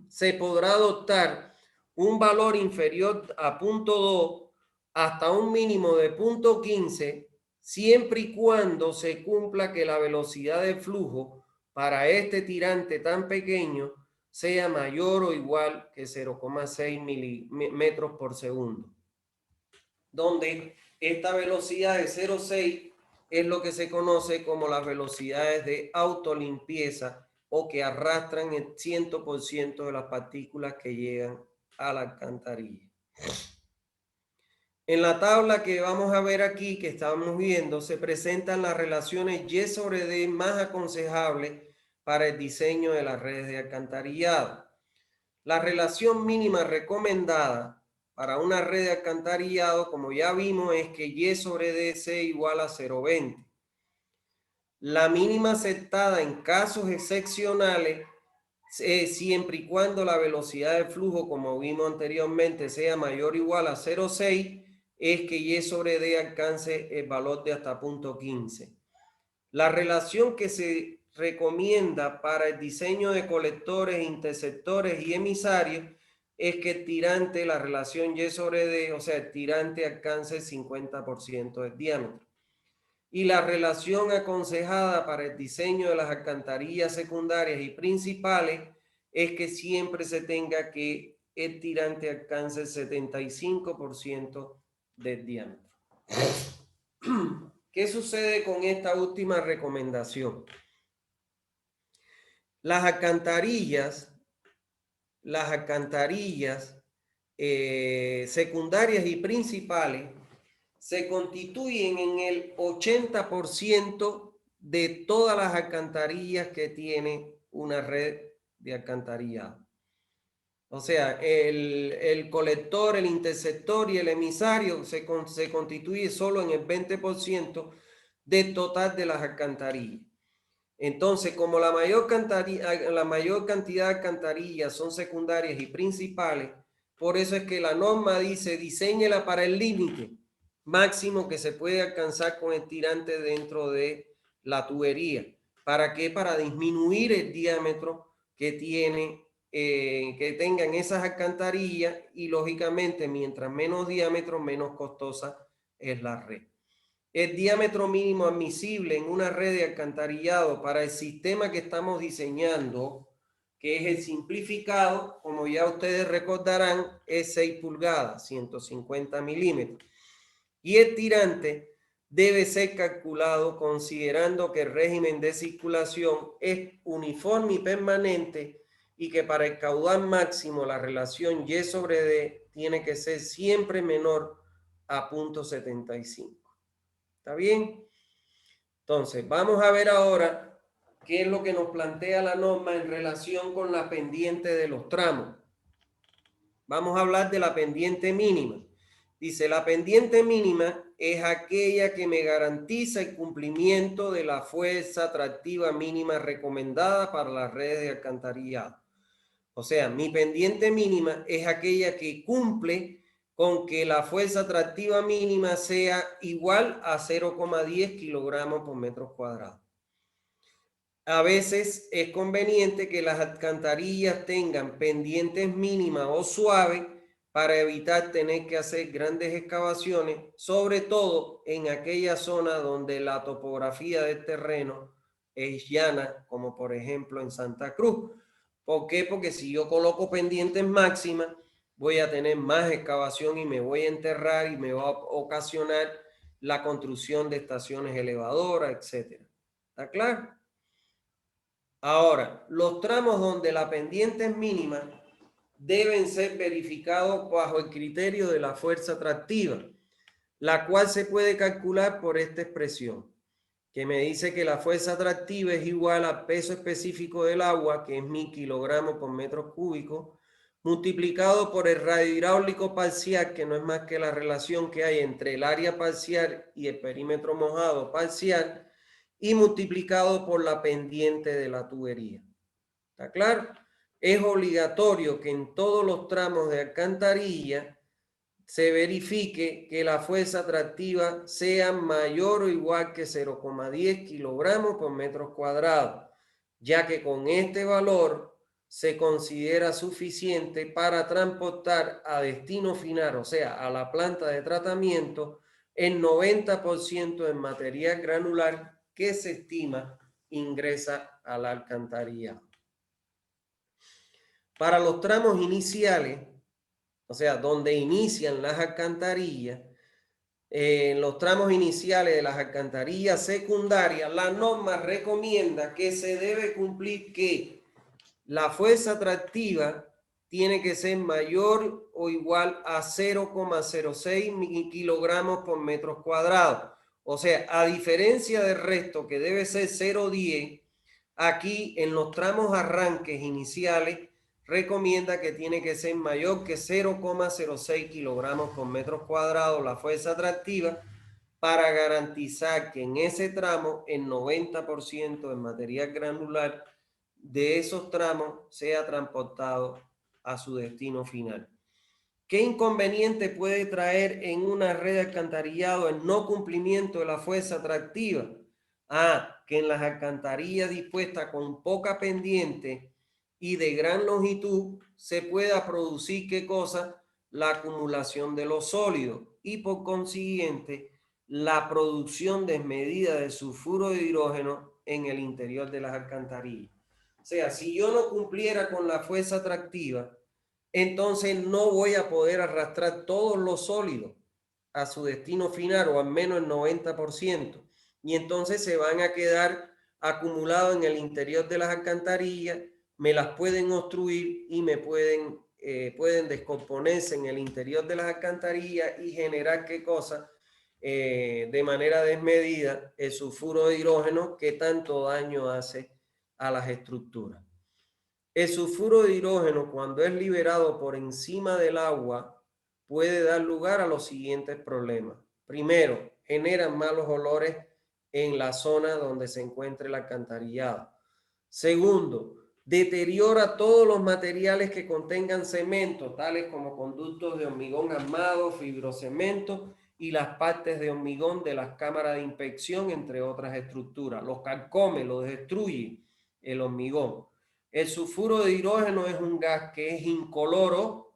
se podrá adoptar un valor inferior a 0,2 hasta un mínimo de 0,15, siempre y cuando se cumpla que la velocidad de flujo para este tirante tan pequeño sea mayor o igual que 0,6 metros por segundo, donde esta velocidad de 0,6 es lo que se conoce como las velocidades de autolimpieza o que arrastran el 100% de las partículas que llegan a la alcantarilla. En la tabla que vamos a ver aquí, que estamos viendo, se presentan las relaciones Y sobre D más aconsejables para el diseño de las redes de alcantarillado. La relación mínima recomendada para una red de alcantarillado, como ya vimos, es que Y sobre D sea igual a 0,20. La mínima aceptada en casos excepcionales, siempre y cuando la velocidad de flujo, como vimos anteriormente, sea mayor o igual a 0,6, es que Y sobre D alcance el valor de hasta 0,15. La relación que se recomienda para el diseño de colectores, interceptores y emisarios es que el tirante, la relación Y sobre D, o sea, el tirante alcance el 50% del diámetro. Y la relación aconsejada para el diseño de las alcantarillas secundarias y principales es que siempre se tenga que el tirante alcance el 75% del diámetro. ¿Qué sucede con esta última recomendación? Las alcantarillas secundarias y principales se constituyen en el 80% de todas las alcantarillas que tiene una red de alcantarillado. O sea, el colector, el interceptor y el emisario se constituye solo en el 20% del total de las alcantarillas. Entonces, como la mayor cantidad de alcantarillas son secundarias y principales, por eso es que la norma dice, diséñela para el límite máximo que se puede alcanzar con el tirante dentro de la tubería. ¿Para qué? Para disminuir el diámetro que que tengan esas alcantarillas y lógicamente mientras menos diámetro, menos costosa es la red. El diámetro mínimo admisible en una red de alcantarillado para el sistema que estamos diseñando, que es el simplificado, como ya ustedes recordarán, es 6 pulgadas, 150 milímetros. Y el tirante debe ser calculado considerando que el régimen de circulación es uniforme y permanente y que para el caudal máximo la relación Y sobre D tiene que ser siempre menor a 0,75. ¿Está bien? Entonces, vamos a ver ahora qué es lo que nos plantea la norma en relación con la pendiente de los tramos. Vamos a hablar de la pendiente mínima. Dice, la pendiente mínima es aquella que me garantiza el cumplimiento de la fuerza atractiva mínima recomendada para las redes de alcantarillado. O sea, mi pendiente mínima es aquella que cumple con que la fuerza atractiva mínima sea igual a 0,10 kilogramos por metro cuadrado. A veces es conveniente que las alcantarillas tengan pendientes mínimas o suaves para evitar tener que hacer grandes excavaciones, sobre todo en aquella zona donde la topografía del terreno es llana, como por ejemplo en Santa Cruz. ¿Por qué? Porque si yo coloco pendientes máximas, voy a tener más excavación y me voy a enterrar y me va a ocasionar la construcción de estaciones elevadoras, etc. ¿Está claro? Ahora, los tramos donde la pendiente es mínima deben ser verificados bajo el criterio de la fuerza atractiva, la cual se puede calcular por esta expresión, que me dice que la fuerza atractiva es igual al peso específico del agua, que es 1000 kilogramos por metro cúbico, multiplicado por el radio hidráulico parcial, que no es más que la relación que hay entre el área parcial y el perímetro mojado parcial, y multiplicado por la pendiente de la tubería. ¿Está claro? Es obligatorio que en todos los tramos de alcantarilla se verifique que la fuerza atractiva sea mayor o igual que 0,10 kilogramos por metro cuadrado, ya que con este valor se considera suficiente para transportar a destino final, o sea, a la planta de tratamiento, el 90% del material granular que se estima ingresa al alcantarillado. Para los tramos iniciales, o sea, donde inician las alcantarillas, en los tramos iniciales de las alcantarillas secundarias, la norma recomienda que se debe cumplir que la fuerza atractiva tiene que ser mayor o igual a 0,06 kilogramos por metro cuadrado. O sea, a diferencia del resto que debe ser 0,10, aquí en los tramos arranques iniciales recomienda que tiene que ser mayor que 0,06 kilogramos por metro cuadrado la fuerza atractiva para garantizar que en ese tramo el 90% del material granular de esos tramos sea transportado a su destino final. ¿Qué inconveniente puede traer en una red de alcantarillado el no cumplimiento de la fuerza atractiva? Que en las alcantarillas dispuestas con poca pendiente y de gran longitud se pueda producir, ¿qué cosa? La acumulación de los sólidos y por consiguiente la producción desmedida de sulfuro de hidrógeno en el interior de las alcantarillas. O sea, si yo no cumpliera con la fuerza atractiva, entonces no voy a poder arrastrar todos los sólidos a su destino final o al menos el 90%. Y entonces se van a quedar acumulados en el interior de las alcantarillas, me las pueden obstruir y me pueden descomponerse en el interior de las alcantarillas y generar qué cosa de manera desmedida el sulfuro de hidrógeno que tanto daño hace a las estructuras. El sulfuro de hidrógeno, cuando es liberado por encima del agua, puede dar lugar a los siguientes problemas. Primero, generan malos olores en la zona donde se encuentre el alcantarillado. Segundo, deteriora todos los materiales que contengan cemento, tales como conductos de hormigón armado, fibrocemento y las partes de hormigón de las cámaras de inspección, entre otras estructuras. Los carcome, los destruye el hormigón. El sulfuro de hidrógeno es un gas que es incoloro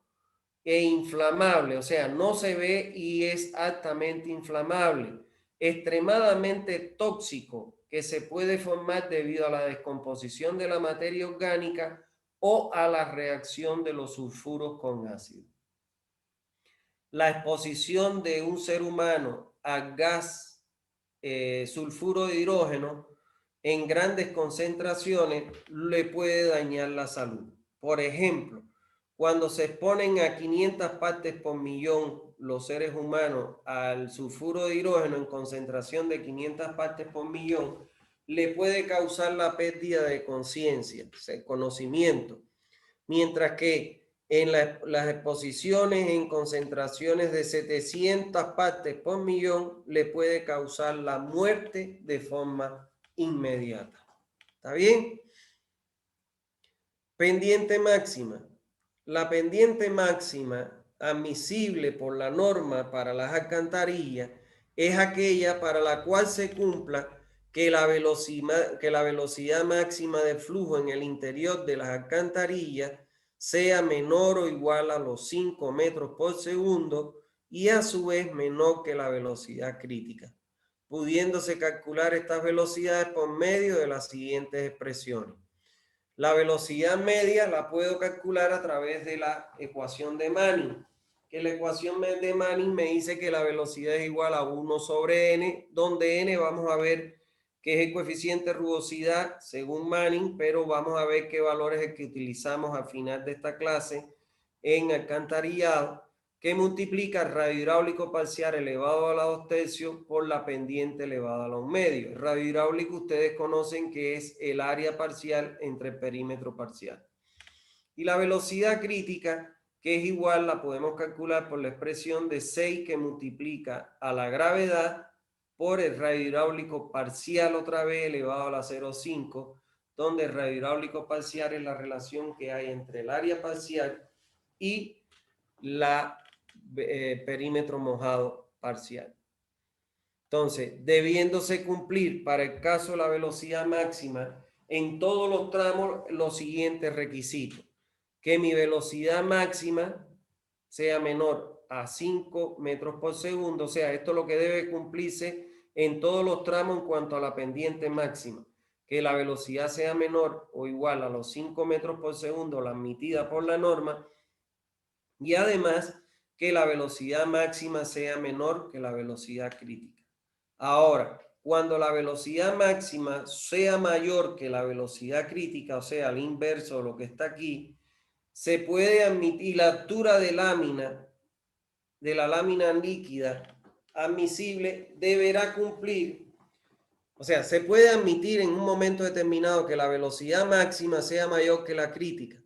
e inflamable, o sea, no se ve y es altamente inflamable, extremadamente tóxico, que se puede formar debido a la descomposición de la materia orgánica o a la reacción de los sulfuros con ácido. La exposición de un ser humano al gas sulfuro de hidrógeno en grandes concentraciones le puede dañar la salud. Por ejemplo, cuando se exponen a 500 partes por millón los seres humanos al sulfuro de hidrógeno en concentración de 500 partes por millón, le puede causar la pérdida de conciencia, el conocimiento, mientras que en las exposiciones en concentraciones de 700 partes por millón le puede causar la muerte de forma inmediata. ¿Está bien? Pendiente máxima. La pendiente máxima admisible por la norma para las alcantarillas es aquella para la cual se cumpla que la velocidad máxima de flujo en el interior de las alcantarillas sea menor o igual a los 5 metros por segundo y a su vez menor que la velocidad crítica, pudiéndose calcular estas velocidades por medio de las siguientes expresiones. La velocidad media la puedo calcular a través de la ecuación de Manning, que la ecuación de Manning me dice que la velocidad es igual a 1 sobre n, donde n vamos a ver que es el coeficiente de rugosidad según Manning, pero vamos a ver qué valor es el que utilizamos al final de esta clase en alcantarillado, que multiplica el radio hidráulico parcial elevado a la 2/3 por la pendiente elevada a la 1/2. El radio hidráulico ustedes conocen que es el área parcial entre el perímetro parcial. Y la velocidad crítica, que es igual, la podemos calcular por la expresión de 6 que multiplica a la gravedad por el radio hidráulico parcial otra vez elevado a la 0,5, donde el radio hidráulico parcial es la relación que hay entre el área parcial y la perímetro mojado parcial. Entonces, debiéndose cumplir para el caso de la velocidad máxima en todos los tramos los siguientes requisitos: que mi velocidad máxima sea menor a 5 metros por segundo, o sea, esto es lo que debe cumplirse en todos los tramos en cuanto a la pendiente máxima, que la velocidad sea menor o igual a los 5 metros por segundo, la admitida por la norma, y además que la velocidad máxima sea menor que la velocidad crítica. Ahora, cuando la velocidad máxima sea mayor que la velocidad crítica, o sea, al inverso de lo que está aquí, se puede admitir la altura de la lámina líquida admisible deberá cumplir, o sea, se puede admitir en un momento determinado que la velocidad máxima sea mayor que la crítica,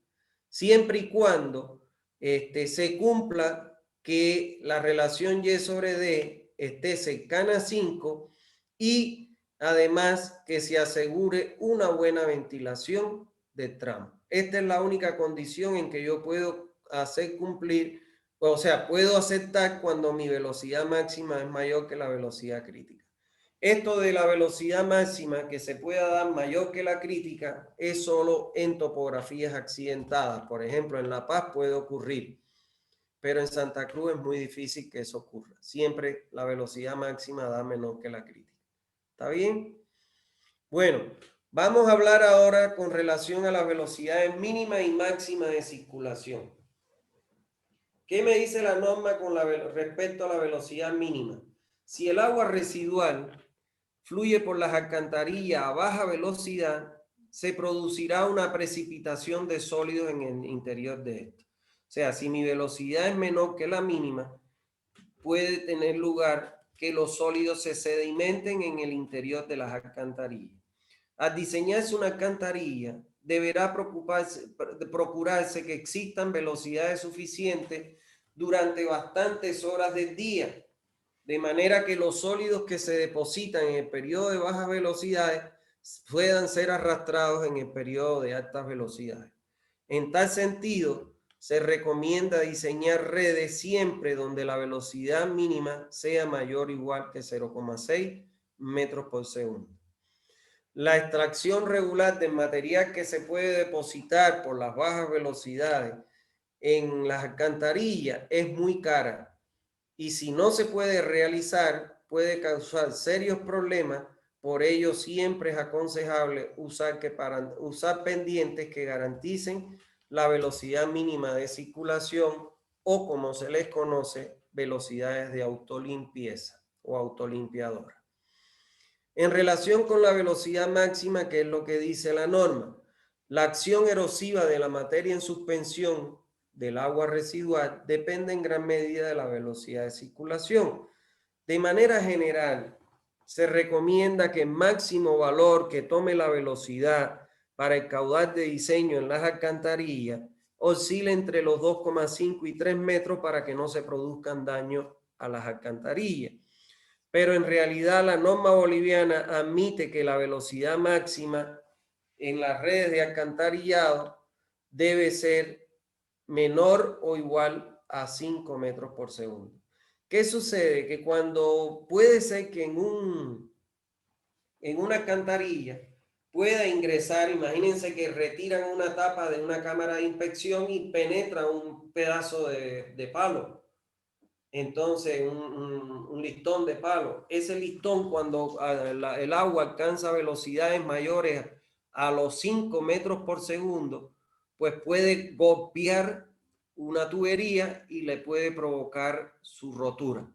siempre y cuando se cumpla que la relación Y sobre D esté cercana a 5 y además que se asegure una buena ventilación del tramo. Esta es la única condición en que yo puedo hacer cumplir, o sea, puedo aceptar cuando mi velocidad máxima es mayor que la velocidad crítica. Esto de la velocidad máxima que se pueda dar mayor que la crítica es solo en topografías accidentadas. Por ejemplo, en La Paz puede ocurrir, pero en Santa Cruz es muy difícil que eso ocurra. Siempre la velocidad máxima da menor que la crítica. ¿Está bien? Bueno, vamos a hablar ahora con relación a las velocidades mínima y máxima de circulación. ¿Qué me dice la norma con respecto a la velocidad mínima? Si el agua residual fluye por las alcantarillas a baja velocidad, se producirá una precipitación de sólidos en el interior de esto. O sea, si mi velocidad es menor que la mínima, puede tener lugar que los sólidos se sedimenten en el interior de las alcantarillas. Al diseñarse una alcantarilla, deberá procurarse que existan velocidades suficientes durante bastantes horas del día, de manera que los sólidos que se depositan en el periodo de bajas velocidades puedan ser arrastrados en el periodo de altas velocidades. En tal sentido, se recomienda diseñar redes siempre donde la velocidad mínima sea mayor o igual que 0,6 metros por segundo. La extracción regular del material que se puede depositar por las bajas velocidades en las alcantarillas es muy cara y si no se puede realizar puede causar serios problemas. Por ello siempre es aconsejable usar pendientes que garanticen la velocidad mínima de circulación o, como se les conoce, velocidades de autolimpieza o autolimpiadora. En relación con la velocidad máxima, que es lo que dice la norma, la acción erosiva de la materia en suspensión del agua residual depende en gran medida de la velocidad de circulación. De manera general, se recomienda que el máximo valor que tome la velocidad para el caudal de diseño en las alcantarillas oscile entre los 2,5 y 3 metros para que no se produzcan daños a las alcantarillas. Pero en realidad la norma boliviana admite que la velocidad máxima en las redes de alcantarillado debe ser menor o igual a 5 metros por segundo. ¿Qué sucede? Que cuando puede ser que en una alcantarilla pueda ingresar, imagínense que retiran una tapa de una cámara de inspección y penetra un pedazo de palo. Entonces, un listón de palo. Ese listón, cuando el agua alcanza velocidades mayores a los 5 metros por segundo, pues puede golpear una tubería y le puede provocar su rotura.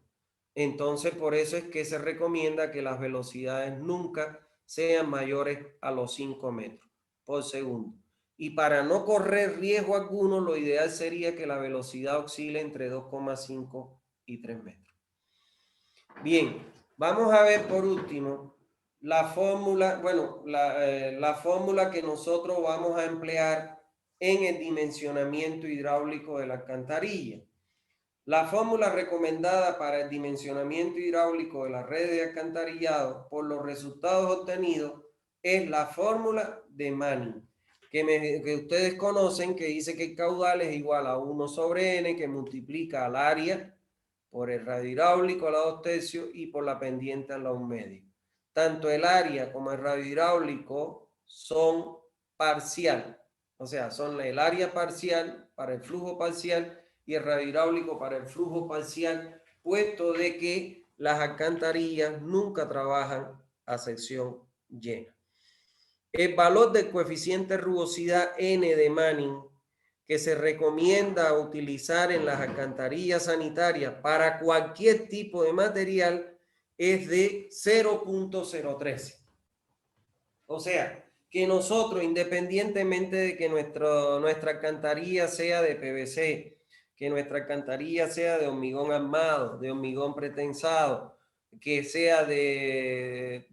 Entonces, por eso es que se recomienda que las velocidades nunca sean mayores a los 5 metros por segundo. Y para no correr riesgo alguno, lo ideal sería que la velocidad oscile entre 2,5 y 3 metros. Bien, vamos a ver por último la fórmula, la fórmula que nosotros vamos a emplear en el dimensionamiento hidráulico de la alcantarilla. La fórmula recomendada para el dimensionamiento hidráulico de la red de alcantarillado por los resultados obtenidos es la fórmula de Manning, que ustedes conocen, que dice que el caudal es igual a 1 sobre n, que multiplica al área por el radio hidráulico a la 2/3 y por la pendiente a la 1/2. Tanto el área como el radio hidráulico son parcial, o sea, son el área parcial para el flujo parcial y el radio hidráulico para el flujo parcial, puesto de que las alcantarillas nunca trabajan a sección llena. El valor del coeficiente rugosidad N de Manning, que se recomienda utilizar en las alcantarillas sanitarias para cualquier tipo de material es de 0.013. O sea, que nosotros, independientemente de que nuestra alcantarilla sea de PVC, que nuestra alcantarilla sea de hormigón armado, de hormigón pretensado, que sea de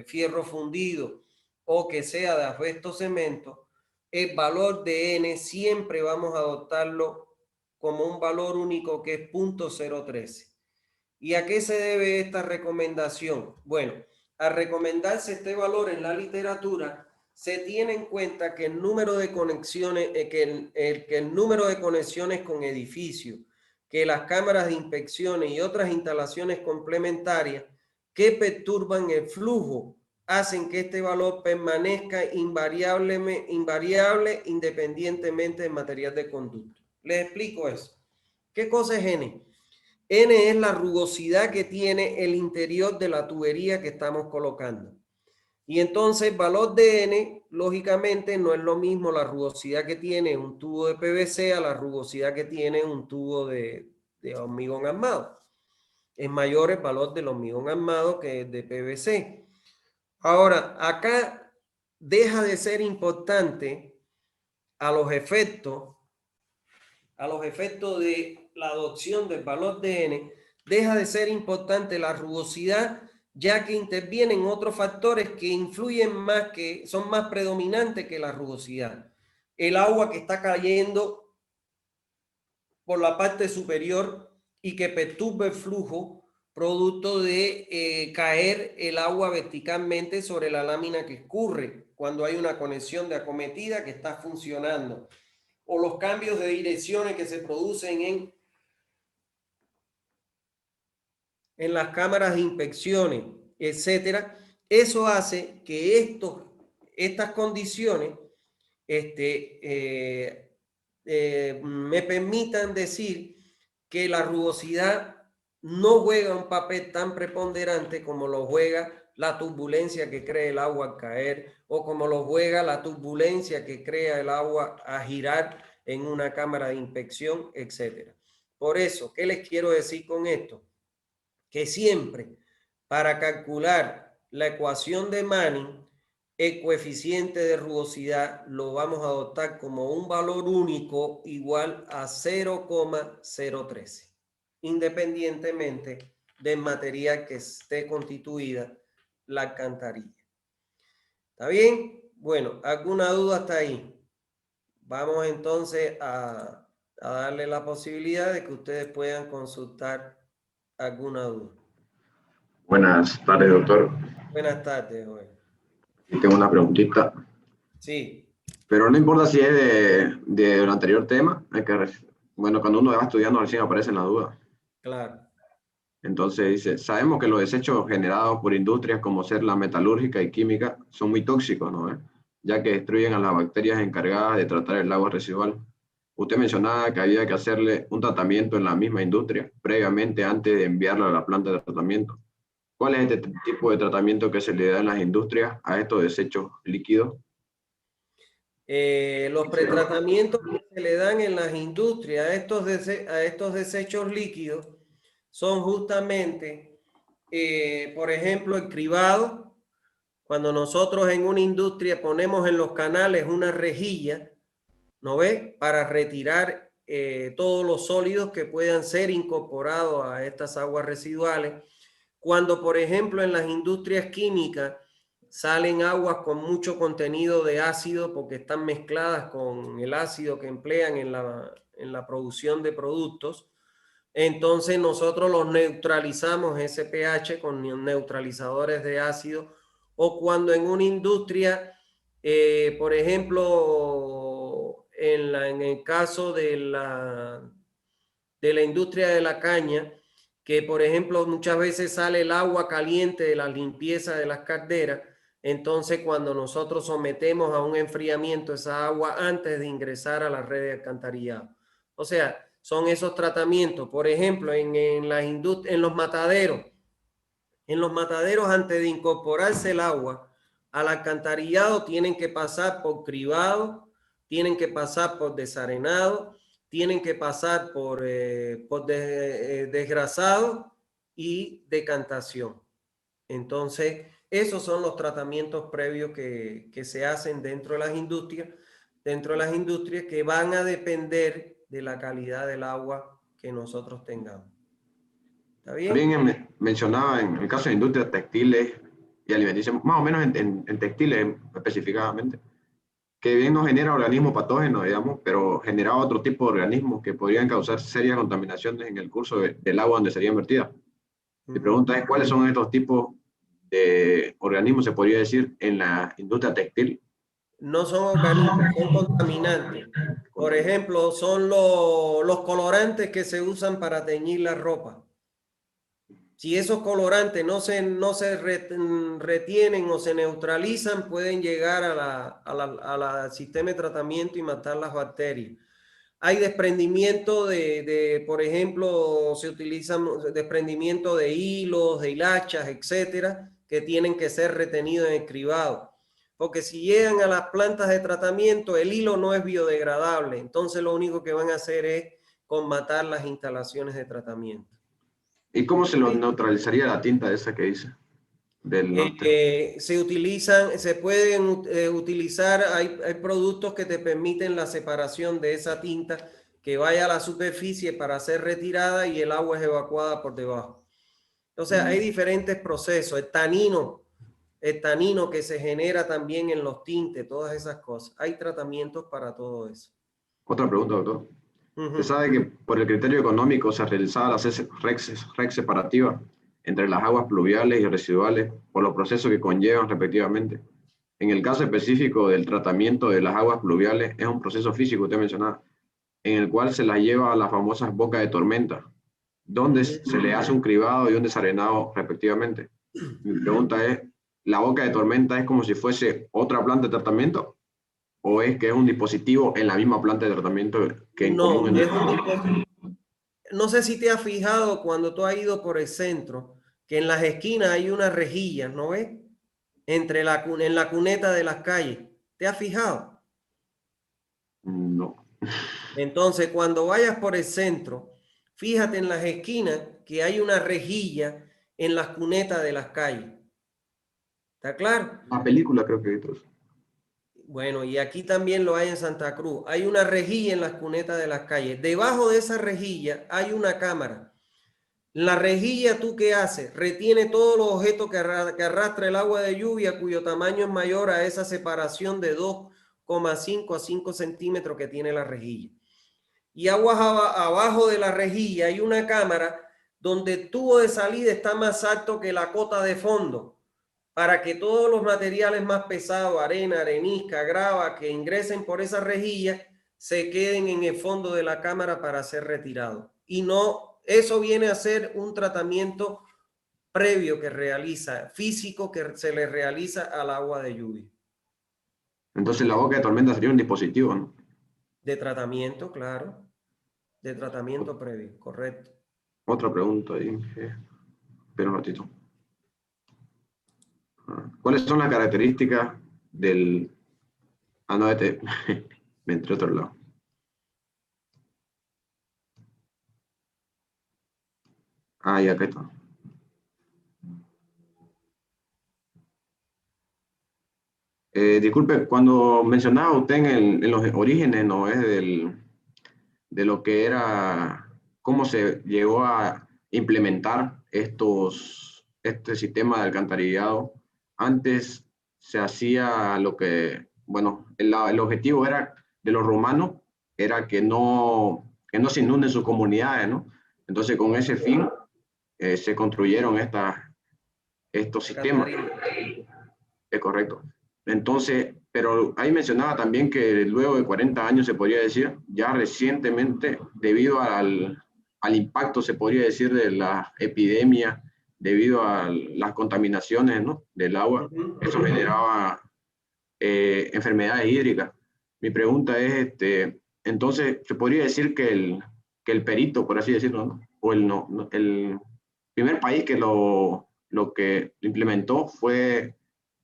fierro fundido o que sea de asbesto cemento, el valor de N siempre vamos a adoptarlo como un valor único que es 0.013. ¿Y a qué se debe esta recomendación? Bueno, al recomendarse este valor en la literatura, se tiene en cuenta que el número de conexiones, que el número de conexiones con edificios, que las cámaras de inspecciones y otras instalaciones complementarias que perturban el flujo hacen que este valor permanezca invariable independientemente del material de conducto. Les explico eso. ¿Qué cosa es N? N es la rugosidad que tiene el interior de la tubería que estamos colocando. Y entonces el valor de N, lógicamente, no es lo mismo la rugosidad que tiene un tubo de PVC a la rugosidad que tiene un tubo de hormigón armado. Es mayor el valor del hormigón armado que el de PVC. Ahora, acá deja de ser importante a los efectos de la adopción del valor de N, deja de ser importante la rugosidad, ya que intervienen otros factores que influyen más, que son más predominantes que la rugosidad. El agua que está cayendo por la parte superior y que perturba el flujo, producto de caer el agua verticalmente sobre la lámina que escurre cuando hay una conexión de acometida que está funcionando, o los cambios de direcciones que se producen en las cámaras de inspecciones, etcétera. Eso hace que estas condiciones me permitan decir que la rugosidad no juega un papel tan preponderante como lo juega la turbulencia que crea el agua al caer, o como lo juega la turbulencia que crea el agua a girar en una cámara de inspección, etcétera. Por eso, ¿qué les quiero decir con esto? Que siempre para calcular la ecuación de Manning, el coeficiente de rugosidad lo vamos a adoptar como un valor único igual a 0,013, independientemente del material que esté constituida la alcantarilla. ¿Está bien? Bueno, ¿alguna duda hasta ahí? Vamos entonces a darle la posibilidad de que ustedes puedan consultar alguna duda. Buenas tardes, doctor. Buenas tardes, Joel. Tengo una preguntita. Sí. Pero no importa si es del anterior tema. Bueno, cuando uno va estudiando recién aparecen las dudas. Claro. Entonces dice, sabemos que los desechos generados por industrias como ser la metalúrgica y química son muy tóxicos, ¿no? Ya que destruyen a las bacterias encargadas de tratar el agua residual. Usted mencionaba que había que hacerle un tratamiento en la misma industria, previamente antes de enviarlo a la planta de tratamiento. ¿Cuál es este tipo de tratamiento que se le da en las industrias a estos desechos líquidos? Los pretratamientos que se le dan en las industrias a estos desechos líquidos son justamente, por ejemplo, el cribado. Cuando nosotros en una industria ponemos en los canales una rejilla, ¿no ve? Para retirar todos los sólidos que puedan ser incorporados a estas aguas residuales. Cuando, por ejemplo, en las industrias químicas salen aguas con mucho contenido de ácido porque están mezcladas con el ácido que emplean en la producción de productos, entonces nosotros los neutralizamos ese pH con neutralizadores de ácido. O cuando en una industria, por ejemplo, en el caso de la industria de la caña, que por ejemplo muchas veces sale el agua caliente de la limpieza de las calderas, entonces cuando nosotros sometemos a un enfriamiento esa agua antes de ingresar a la red de alcantarillado. O sea, son esos tratamientos. Por ejemplo, en los mataderos. En los mataderos, antes de incorporarse el agua al alcantarillado, tienen que pasar por cribado, tienen que pasar por desarenado, tienen que pasar por desgrasado y decantación. Entonces, esos son los tratamientos previos que se hacen dentro de las industrias que van a depender de la calidad del agua que nosotros tengamos. ¿Está bien? También mencionaba en el caso de industrias textiles y alimenticias, más o menos en textiles específicamente, que bien no genera organismos patógenos, digamos, pero genera otro tipo de organismos que podrían causar serias contaminaciones en el curso del agua donde sería invertida. Mi pregunta es, ¿cuáles son estos tipos de organismos, se podría decir, en la industria textil? No son organismos, son contaminantes. Por ejemplo, son los colorantes que se usan para teñir la ropa. Si esos colorantes no se retienen o se neutralizan, pueden llegar al sistema de tratamiento y matar las bacterias. Hay desprendimiento por ejemplo, se utilizan desprendimiento de hilos, de hilachas, etcétera, que tienen que ser retenidos en el cribado. Porque si llegan a las plantas de tratamiento, el hilo no es biodegradable. Entonces lo único que van a hacer es matar las instalaciones de tratamiento. ¿Y cómo se lo neutralizaría la tinta esa que dice? Se pueden utilizar, hay productos que te permiten la separación de esa tinta que vaya a la superficie para ser retirada y el agua es evacuada por debajo. Entonces hay diferentes procesos, el tanino que se genera también en los tintes, todas esas cosas. Hay tratamientos para todo eso. Otra pregunta, doctor. Se sabe que por el criterio económico se realizaba la REC separativa entre las aguas pluviales y residuales por los procesos que conllevan respectivamente. En el caso específico del tratamiento de las aguas pluviales es un proceso físico, usted mencionaba, en el cual se las lleva a las famosas bocas de tormenta, donde se le hace un cribado y un desarenado respectivamente. Mi pregunta es, ¿la boca de tormenta es como si fuese otra planta de tratamiento? ¿O es que es un dispositivo en la misma planta de tratamiento que en No, común? No sé si te has fijado cuando tú has ido por el centro, que en las esquinas hay unas rejillas, ¿no ves? En la cuneta de las calles. ¿Te has fijado? No. Entonces, cuando vayas por el centro, fíjate en las esquinas que hay una rejilla en las cunetas de las calles. ¿Está claro? Una película creo que he visto. Bueno, y aquí también lo hay en Santa Cruz. Hay una rejilla en las cunetas de las calles. Debajo de esa rejilla hay una cámara. La rejilla, ¿tú qué haces? Retiene todos los objetos que arrastra el agua de lluvia, cuyo tamaño es mayor a esa separación de 2,5 a 5 centímetros que tiene la rejilla. Y abajo de la rejilla hay una cámara donde el tubo de salida está más alto que la cota de fondo, para que todos los materiales más pesados, arena, arenisca, grava, que ingresen por esa rejilla, se queden en el fondo de la cámara para ser retirados. Y no, eso viene a ser un tratamiento previo que realiza, físico que se le realiza al agua de lluvia. Entonces la boca de tormenta sería un dispositivo, ¿no? De tratamiento, claro. De tratamiento previo, correcto. Otra pregunta ahí. Espera un ratito. ¿Cuáles son las características del... Ah, no, me entré a otro lado. Ah, ya, acá está. Disculpe, cuando mencionaba usted en los orígenes, ¿no? Es de lo que era, cómo se llegó a implementar este sistema de alcantarillado. Antes se hacía lo que, bueno, el objetivo era de los romanos, era que no se inunden sus comunidades, ¿no? Entonces, con ese fin, se construyeron estos sistemas. Es correcto. Entonces, pero ahí mencionaba también que luego de 40 años, se podría decir, ya recientemente, debido al impacto, se podría decir, de la epidemia, debido a las contaminaciones, ¿no?, del agua, eso generaba enfermedades hídricas. Mi pregunta es, entonces, ¿se podría decir que el perito, por así decirlo, ¿no?, o el primer país que lo implementó fue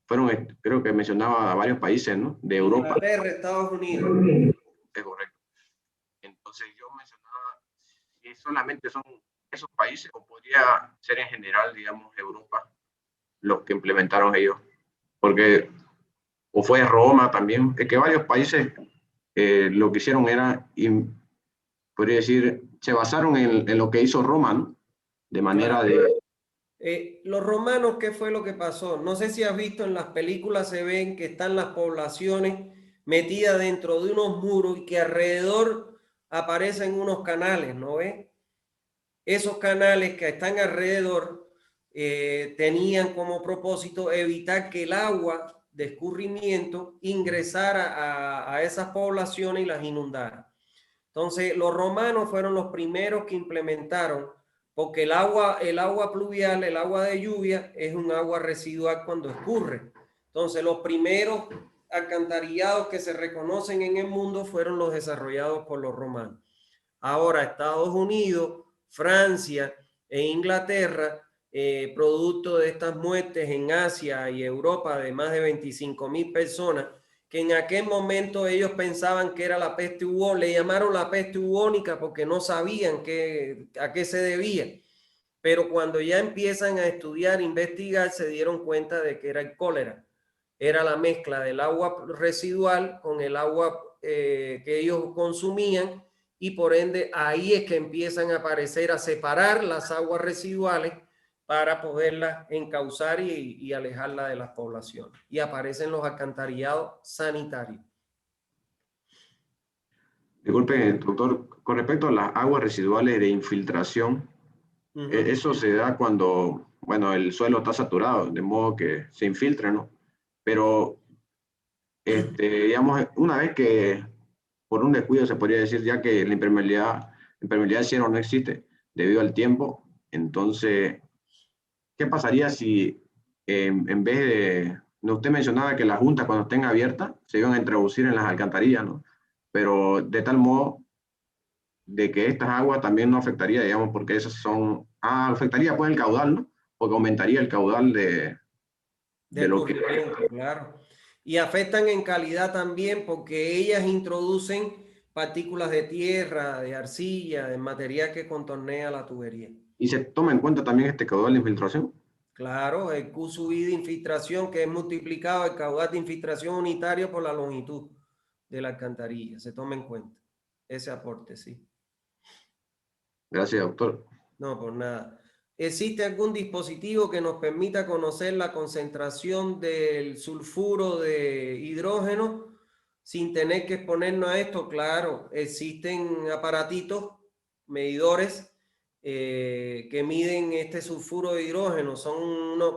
fueron, creo que mencionaba a varios países, ¿no? De Europa. Inglaterra, Estados Unidos. Es correcto. Entonces yo mencionaba si solamente son esos países o podría ser en general, digamos, Europa, los que implementaron ellos. Porque, o fue Roma también, es que varios países lo que hicieron era, podría decir, se basaron en lo que hizo Roma, ¿no? De manera Claro. de... Los romanos, ¿qué fue lo que pasó? No sé si has visto en las películas, se ven que están las poblaciones metidas dentro de unos muros y que alrededor aparecen unos canales, ¿no ves? Esos canales que están alrededor tenían como propósito evitar que el agua de escurrimiento ingresara a esas poblaciones y las inundara. Entonces, los romanos fueron los primeros que implementaron, porque el agua pluvial, el agua de lluvia, es un agua residual cuando escurre. Entonces, los primeros alcantarillados que se reconocen en el mundo fueron los desarrollados por los romanos. Ahora, Estados Unidos, Francia e Inglaterra, producto de estas muertes en Asia y Europa de más de 25,000 personas, que en aquel momento ellos pensaban que era la peste bubónica, le llamaron la peste bubónica porque no sabían a qué se debía. Pero cuando ya empiezan a estudiar, investigar, se dieron cuenta de que era el cólera. Era la mezcla del agua residual con el agua que ellos consumían, y por ende ahí es que empiezan a aparecer, a separar las aguas residuales para poderlas encauzar y alejarlas de las poblaciones. Y aparecen los alcantarillados sanitarios. Disculpe, doctor, con respecto a las aguas residuales de infiltración, eso se da cuando, bueno, el suelo está saturado, de modo que se infiltra, ¿no? Pero, digamos, una vez que, por un descuido se podría decir, ya que la impermeabilidad del cielo no existe debido al tiempo, entonces, ¿qué pasaría si en vez de, no, usted mencionaba que las juntas cuando estén abiertas se iban a introducir en las alcantarillas, ¿no? Pero de tal modo de que estas aguas también no afectaría, digamos, porque esas son, afectaría pues el caudal, ¿no? Porque aumentaría el caudal de lo que... Claro. Y afectan en calidad también porque ellas introducen partículas de tierra, de arcilla, de material que contornea la tubería. ¿Y se toma en cuenta también este caudal de infiltración? Claro, el Q sub I de infiltración, que es multiplicado el caudal de infiltración unitario por la longitud de la alcantarilla. Se toma en cuenta ese aporte, sí. Gracias, doctor. No, por nada. ¿Existe algún dispositivo que nos permita conocer la concentración del sulfuro de hidrógeno sin tener que exponernos a esto? Claro, existen aparatitos, medidores, que miden este sulfuro de hidrógeno.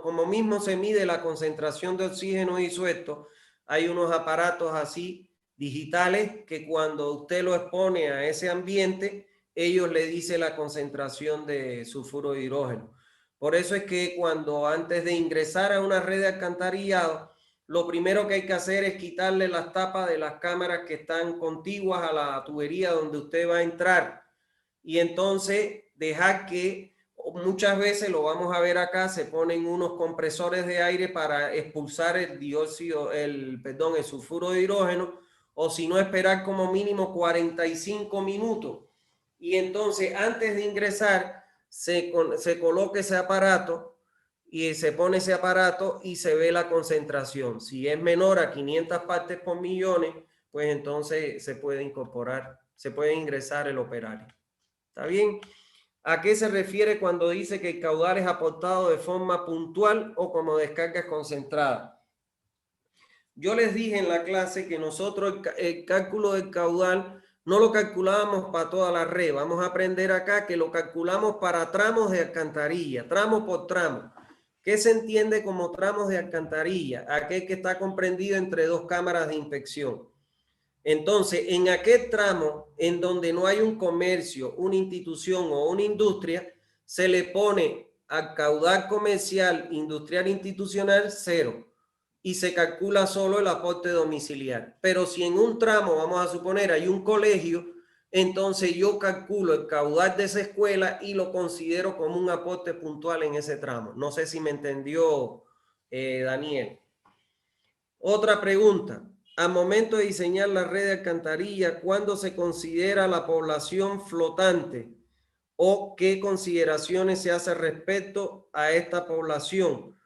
Como mismo se mide la concentración de oxígeno disuelto, hay unos aparatos así digitales que cuando usted lo expone a ese ambiente, ellos le dicen la concentración de sulfuro de hidrógeno. Por eso es que cuando antes de ingresar a una red de alcantarillado, lo primero que hay que hacer es quitarle las tapas de las cámaras que están contiguas a la tubería donde usted va a entrar. Y entonces dejar que, muchas veces lo vamos a ver acá, se ponen unos compresores de aire para expulsar el sulfuro de hidrógeno, o si no, esperar como mínimo 45 minutos. Y entonces antes de ingresar se coloca ese aparato y se pone ese aparato y se ve la concentración. Si es menor a 500 partes por millones, pues entonces se puede incorporar, se puede ingresar el operario. ¿Está bien? ¿A qué se refiere cuando dice que el caudal es aportado de forma puntual o como descargas concentradas? Yo les dije en la clase que nosotros el cálculo del caudal no lo calculábamos para toda la red. Vamos a aprender acá que lo calculamos para tramos de alcantarilla, tramo por tramo. ¿Qué se entiende como tramos de alcantarilla? Aquel que está comprendido entre dos cámaras de inspección. Entonces, en aquel tramo en donde no hay un comercio, una institución o una industria, se le pone al caudal comercial, industrial, institucional, 0. Y se calcula solo el aporte domiciliar. Pero si en un tramo, vamos a suponer, hay un colegio, entonces yo calculo el caudal de esa escuela y lo considero como un aporte puntual en ese tramo. No sé si me entendió, Daniel. Otra pregunta. Al momento de diseñar la red de alcantarilla, ¿cuándo se considera la población flotante? ¿O qué consideraciones se hace respecto a esta población?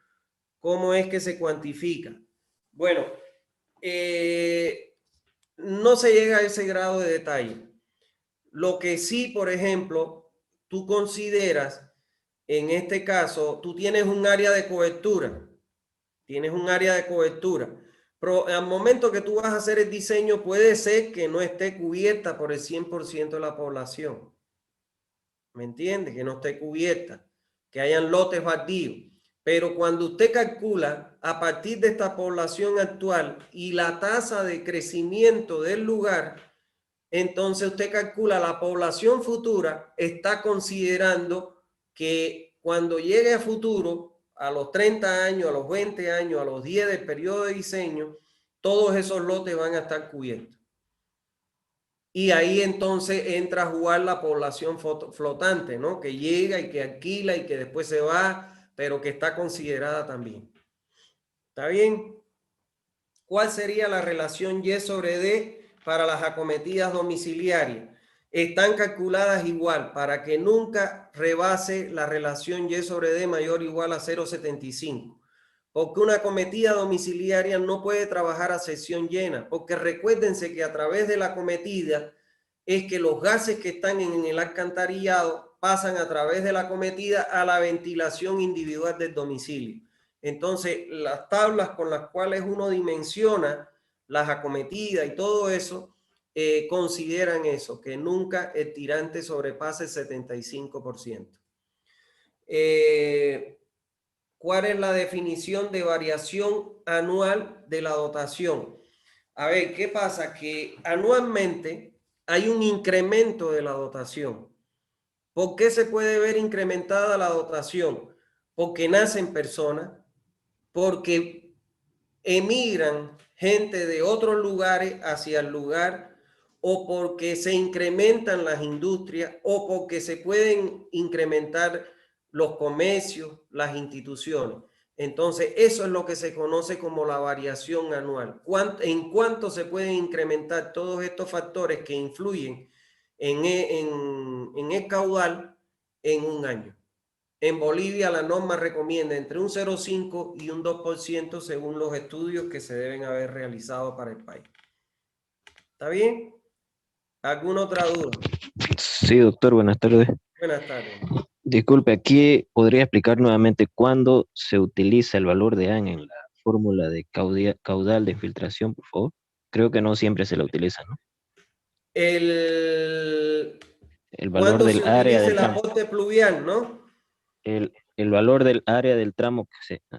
¿Cómo es que se cuantifica? Bueno, no se llega a ese grado de detalle. Lo que sí, por ejemplo, tú consideras, en este caso, tú tienes un área de cobertura. Tienes un área de cobertura. Pero al momento que tú vas a hacer el diseño, puede ser que no esté cubierta por el 100% de la población. ¿Me entiendes? Que no esté cubierta, que hayan lotes baldíos. Pero cuando usted calcula a partir de esta población actual y la tasa de crecimiento del lugar, entonces usted calcula la población futura, está considerando que cuando llegue a futuro, a los 30 años, a los 20 años, a los 10 del periodo de diseño, todos esos lotes van a estar cubiertos. Y ahí entonces entra a jugar la población flotante, ¿no? Que llega y que alquila y que después se va, pero que está considerada también. ¿Está bien? ¿Cuál sería la relación Y sobre D para las acometidas domiciliarias? Están calculadas igual para que nunca rebase la relación Y sobre D mayor o igual a 0,75. Porque una acometida domiciliaria no puede trabajar a sección llena, porque recuérdense que a través de la acometida es que los gases que están en el alcantarillado pasan a través de la acometida a la ventilación individual del domicilio. Entonces, las tablas con las cuales uno dimensiona las acometidas y todo eso, consideran eso, que nunca el tirante sobrepase el 75%. ¿Cuál es la definición de variación anual de la dotación? A ver, ¿qué pasa? Que anualmente hay un incremento de la dotación. ¿Por qué se puede ver incrementada la dotación? Porque nacen personas, porque emigran gente de otros lugares hacia el lugar, o porque se incrementan las industrias, o porque se pueden incrementar los comercios, las instituciones. Entonces, eso es lo que se conoce como la variación anual. ¿En cuánto se pueden incrementar todos estos factores que influyen en el caudal en un año? En Bolivia la norma recomienda entre un 0,5 y un 2% según los estudios que se deben haber realizado para el país. ¿Está bien? ¿Alguna otra duda? Sí, doctor, buenas tardes. Buenas tardes. Disculpe, aquí podría explicar nuevamente cuándo se utiliza el valor de AN en la fórmula de caudal de filtración, por favor. Creo que no siempre se la utiliza, ¿no? El valor ¿Cuándo se del área utiliza del el tramo. aporte pluvial, no? El valor del área del tramo,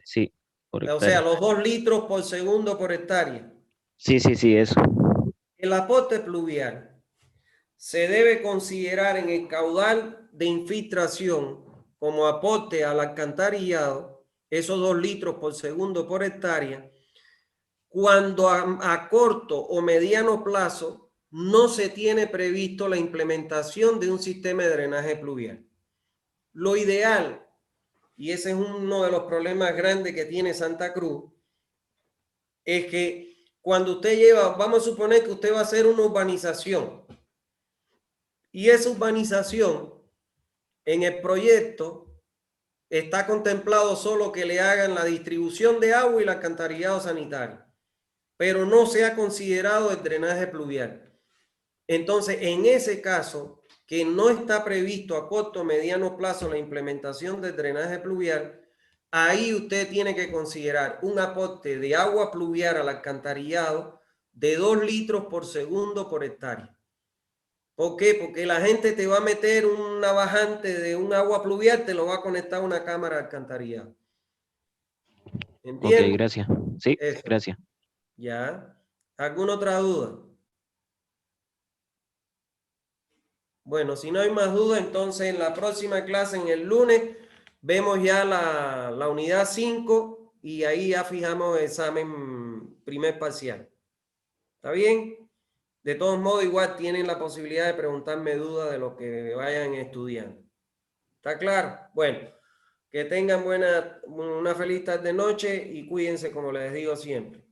sí, por O sea, hectárea. los 2 litros por segundo por hectárea. Sí, eso. El aporte pluvial se debe considerar en el caudal de infiltración como aporte al alcantarillado, esos 2 litros por segundo por hectárea, cuando a corto o mediano plazo no se tiene previsto la implementación de un sistema de drenaje pluvial. Lo ideal, y ese es uno de los problemas grandes que tiene Santa Cruz, es que cuando usted lleva, vamos a suponer que usted va a hacer una urbanización, y esa urbanización en el proyecto está contemplado solo que le hagan la distribución de agua y el alcantarillado sanitario, pero no se ha considerado el drenaje pluvial. Entonces, en ese caso, que no está previsto a corto o mediano plazo la implementación del drenaje pluvial, ahí usted tiene que considerar un aporte de agua pluvial al alcantarillado de 2 litros por segundo por hectárea. ¿Por qué? Porque la gente te va a meter una bajante de un agua pluvial, te lo va a conectar a una cámara de alcantarillado. ¿Entiendes? Ok, gracias. Sí, Eso. gracias. ¿Ya? ¿Alguna otra duda? Bueno, si no hay más duda, entonces en la próxima clase, en el lunes, vemos ya la unidad 5 y ahí ya fijamos el examen primer parcial. ¿Está bien? De todos modos, igual tienen la posibilidad de preguntarme dudas de lo que vayan estudiando. ¿Está claro? Bueno, que tengan una feliz tarde noche y cuídense como les digo siempre.